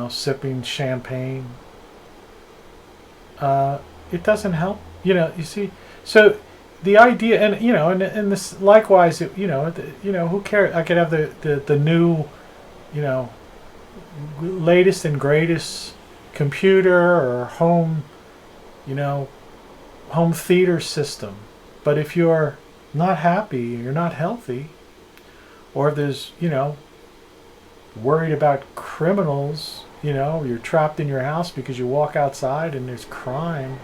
[SPEAKER 1] sipping champagne. It doesn't help, you see. So the idea, and this likewise, who cares? I could have the new, latest and greatest computer or home, home theater system. But if you're not happy, you're not healthy, or there's, worried about criminals, you're trapped in your house because you walk outside and there's crime.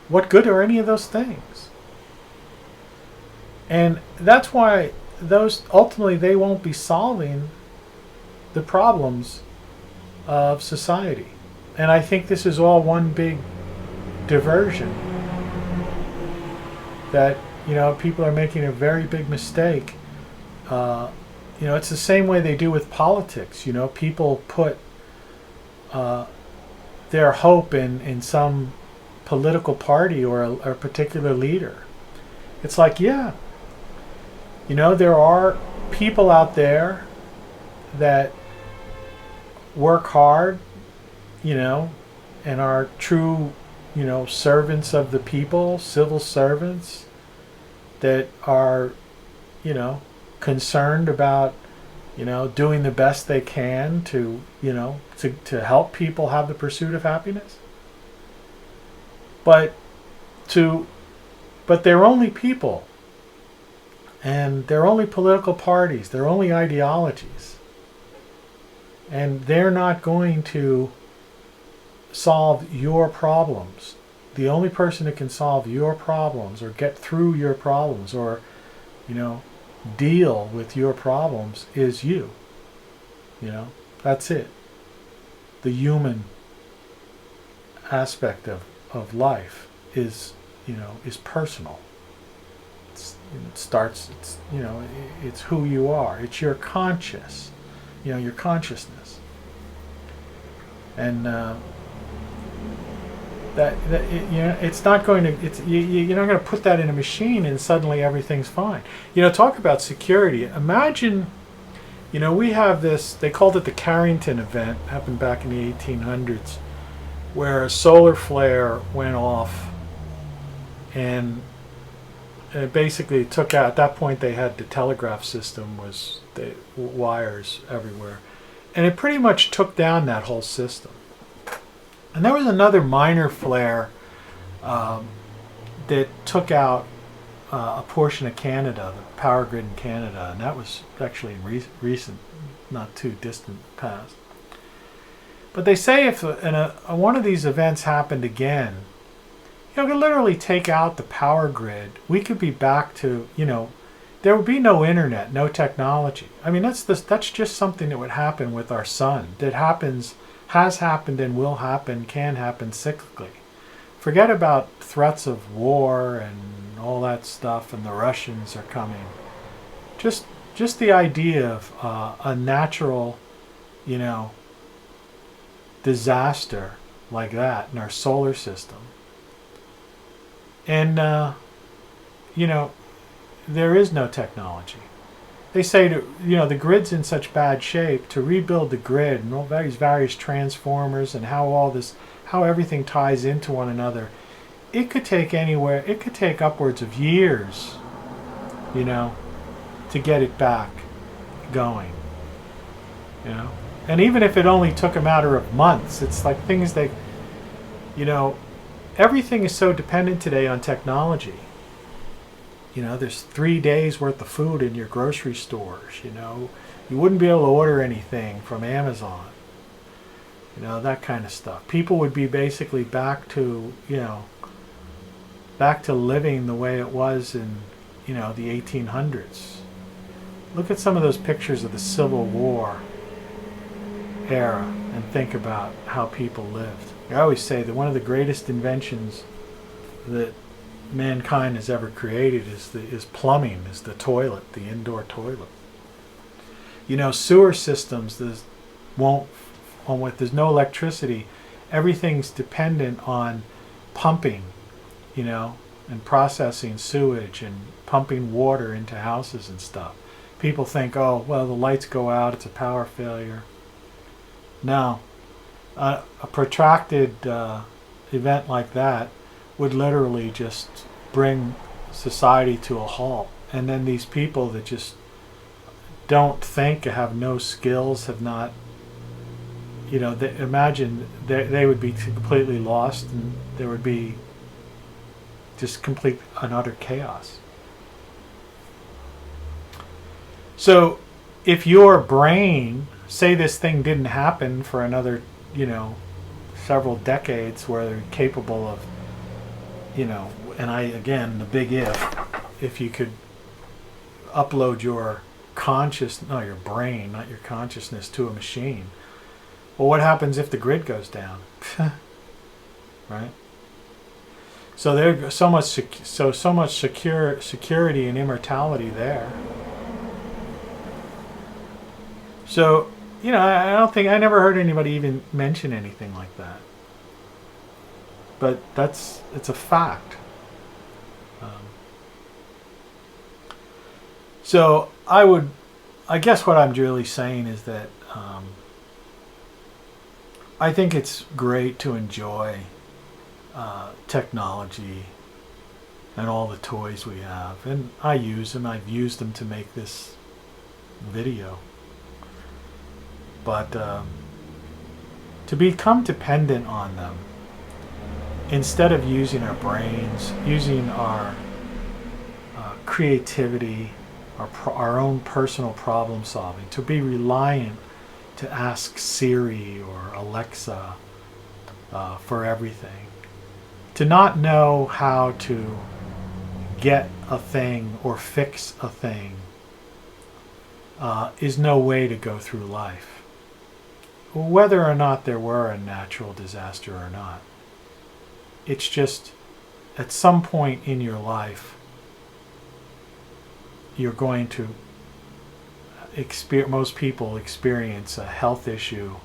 [SPEAKER 1] What good are any of those things? And that's why those ultimately they won't be solving the problems of society. And I think this is all one big diversion that people are making a very big mistake. It's the same way they do with politics. People put their hope in some political party or a particular leader. It's like, there are people out there that work hard, and are true, servants of the people, civil servants that are, concerned about, doing the best they can to help people have the pursuit of happiness. But they're only people, and they're only political parties, they're only ideologies, and they're not going to solve your problems. The only person that can solve your problems or get through your problems or deal with your problems is you. That's it. The human aspect of life is personal. It's who you are. It's your your consciousness. And it's not going to. You're not going to put that in a machine and suddenly everything's fine. Talk about security. Imagine, we have this. They called it the Carrington event. Happened back in the 1800s, where a solar flare went off, and it basically took out. At that point, they had the telegraph system was the wires everywhere, and it pretty much took down that whole system. And there was another minor flare that took out a portion of Canada, the power grid in Canada, and that was actually in recent, not too distant past. But they say if one of these events happened again, it could literally take out the power grid. We could be back to, there would be no internet, no technology. I mean, that's just something that would happen with our sun. That has happened and will happen, can happen cyclically. Forget about threats of war and all that stuff, and the Russians are coming. Just the idea of a natural, disaster like that in our solar system. And, there is no technology. They say the grid's in such bad shape, to rebuild the grid and all these various transformers and how everything ties into one another, it could take upwards of years, to get it back going, And even if it only took a matter of months, it's like things that, everything is so dependent today on technology. There's 3 days worth of food in your grocery stores, You wouldn't be able to order anything from Amazon. That kind of stuff. People would be basically back to living the way it was in, the 1800s. Look at some of those pictures of the Civil War era and think about how people lived. I always say that one of the greatest inventions that mankind has ever created is plumbing, is the toilet, the indoor toilet. Sewer systems, there's no electricity. Everything's dependent on pumping, and processing sewage and pumping water into houses and stuff. People think, oh, well, the lights go out, it's a power failure. No, a protracted event like that would literally just bring society to a halt. And then these people that just don't think, have no skills, have not, imagine they would be completely lost, and there would be just complete and utter chaos. So if your brain, say this thing didn't happen for another, several decades, where they're capable of, and again, the big if you could upload your your brain, not your consciousness, to a machine. Well, what happens if the grid goes down? Right? So there's so much security and immortality there. So, I never heard anybody even mention anything like that. But it's a fact. So I guess what I'm really saying is that I think it's great to enjoy technology and all the toys we have. And I use them. I've used them to make this video. But to become dependent on them, instead of using our brains, using our creativity, our own personal problem solving, to be reliant to ask Siri or Alexa for everything, to not know how to get a thing or fix a thing is no way to go through life. Whether or not there were a natural disaster or not. It's just, at some point in your life, you're going to most people experience a health issue,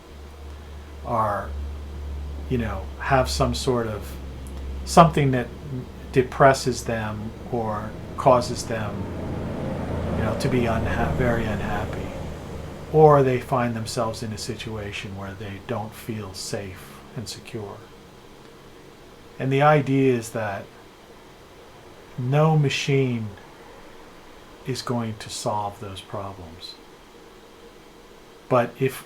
[SPEAKER 1] or have some sort of something that depresses them or causes them to be very unhappy, or they find themselves in a situation where they don't feel safe and secure. And the idea is that no machine is going to solve those problems. But if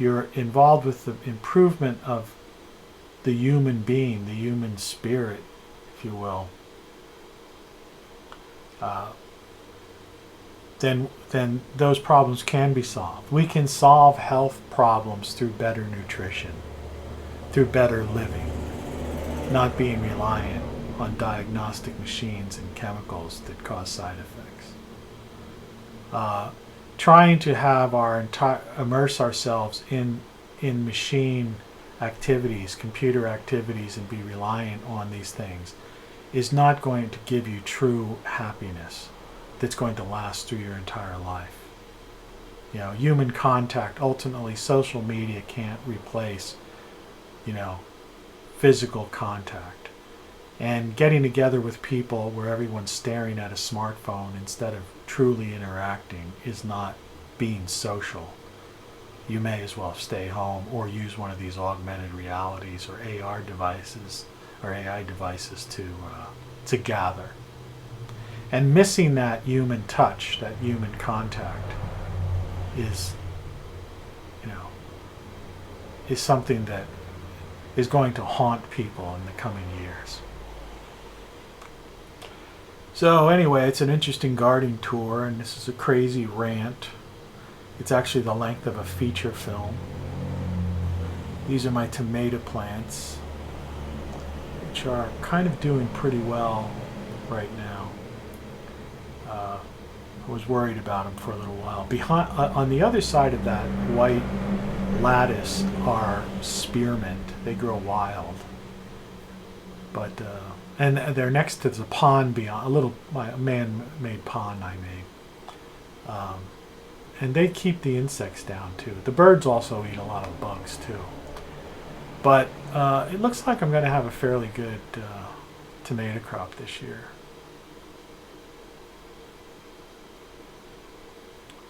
[SPEAKER 1] you're involved with the improvement of the human being, the human spirit, if you will, then those problems can be solved. We can solve health problems through better nutrition, through better living, not being reliant on diagnostic machines and chemicals that cause side effects. Trying to have immerse ourselves in machine activities, computer activities, and be reliant on these things is not going to give you true happiness that's going to last through your entire life. Human contact, ultimately social media can't replace, physical contact. And getting together with people where everyone's staring at a smartphone instead of truly interacting is not being social. You may as well stay home or use one of these augmented realities or AR devices or AI devices to gather. And missing that human touch, that human contact, is something that is going to haunt people in the coming years. So anyway, it's an interesting gardening tour, and this is a crazy rant. It's actually the length of a feature film. These are my tomato plants, which are kind of doing pretty well right now. I was worried about them for a little while. Behind, on the other side of that white lattice are spearmint. They grow wild, but and they're next to the pond beyond, a man-made pond I made. And they keep the insects down too. The birds also eat a lot of bugs too. But it looks like I'm going to have a fairly good tomato crop this year.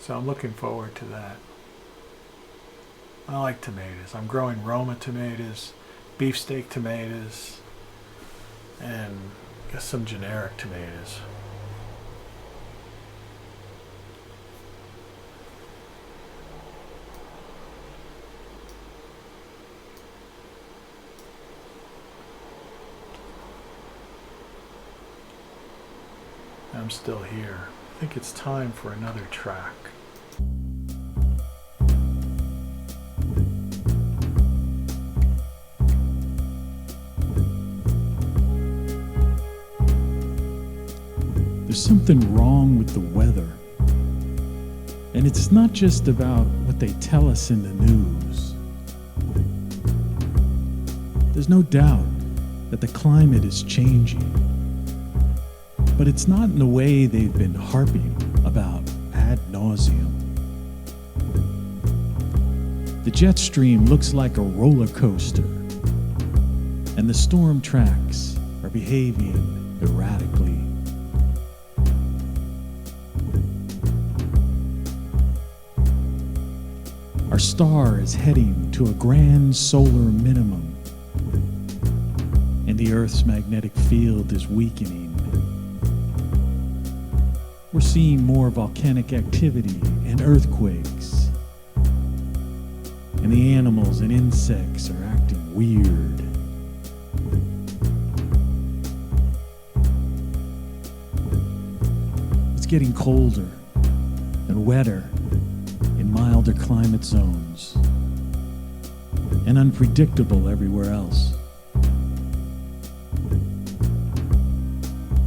[SPEAKER 1] So I'm looking forward to that. I like tomatoes. I'm growing Roma tomatoes, beefsteak tomatoes, and I guess some generic tomatoes. I'm still here. I think it's time for another track.
[SPEAKER 2] There's something wrong with the weather. And it's not just about what they tell us in the news. There's no doubt that the climate is changing. But it's not in the way they've been harping about ad nauseum. The jet stream looks like a roller coaster, and the storm tracks are behaving erratically. Our star is heading to a grand solar minimum, and the Earth's magnetic field is weakening. We're seeing more volcanic activity and earthquakes, and the animals and insects are acting weird. It's getting colder and wetter in milder climate zones, and unpredictable everywhere else.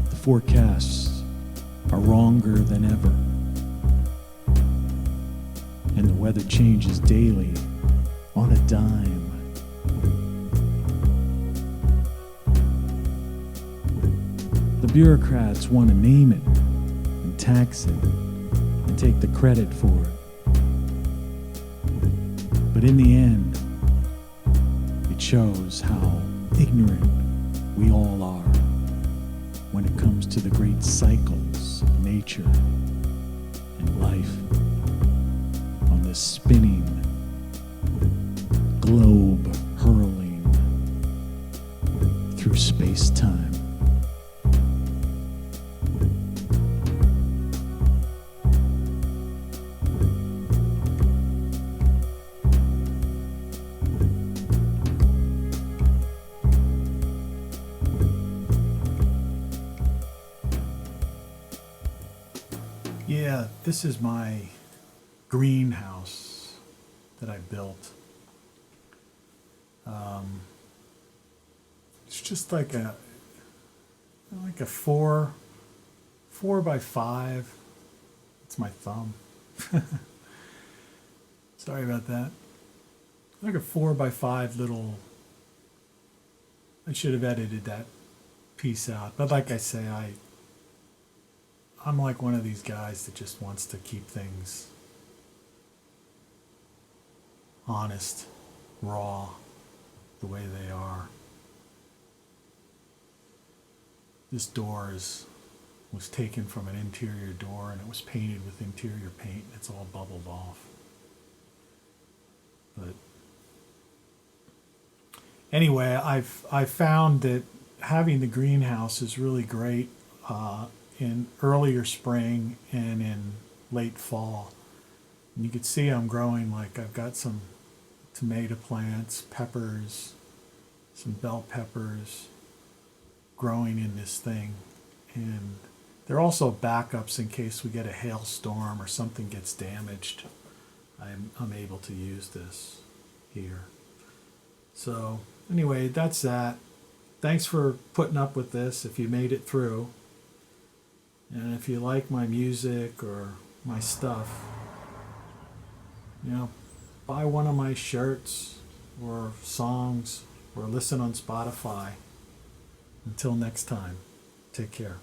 [SPEAKER 2] The forecasts are wronger than ever, and the weather changes daily on a dime. The bureaucrats want to name it and tax it and take the credit for it. But in the end, it shows how ignorant we all are when it comes to the great cycles of nature and life on this spinning globe hurling through space-time.
[SPEAKER 1] Yeah, this is my greenhouse that I built. It's just like a four by five. It's my thumb. Sorry about that. Like a 4 by 5 little. I should have edited that piece out, but like I say, I'm like one of these guys that just wants to keep things honest, raw, the way they are. This door was taken from an interior door, and it was painted with interior paint. It's all bubbled off. But anyway, I've found that having the greenhouse is really great in earlier spring and in late fall. And you can see I'm growing, like I've got some tomato plants, peppers, some bell peppers growing in this thing. And they're also backups in case we get a hailstorm or something gets damaged. I'm able to use this here. So anyway, that's that. Thanks for putting up with this if you made it through. And if you like my music or my stuff, buy one of my shirts or songs or listen on Spotify. Until next time, take care.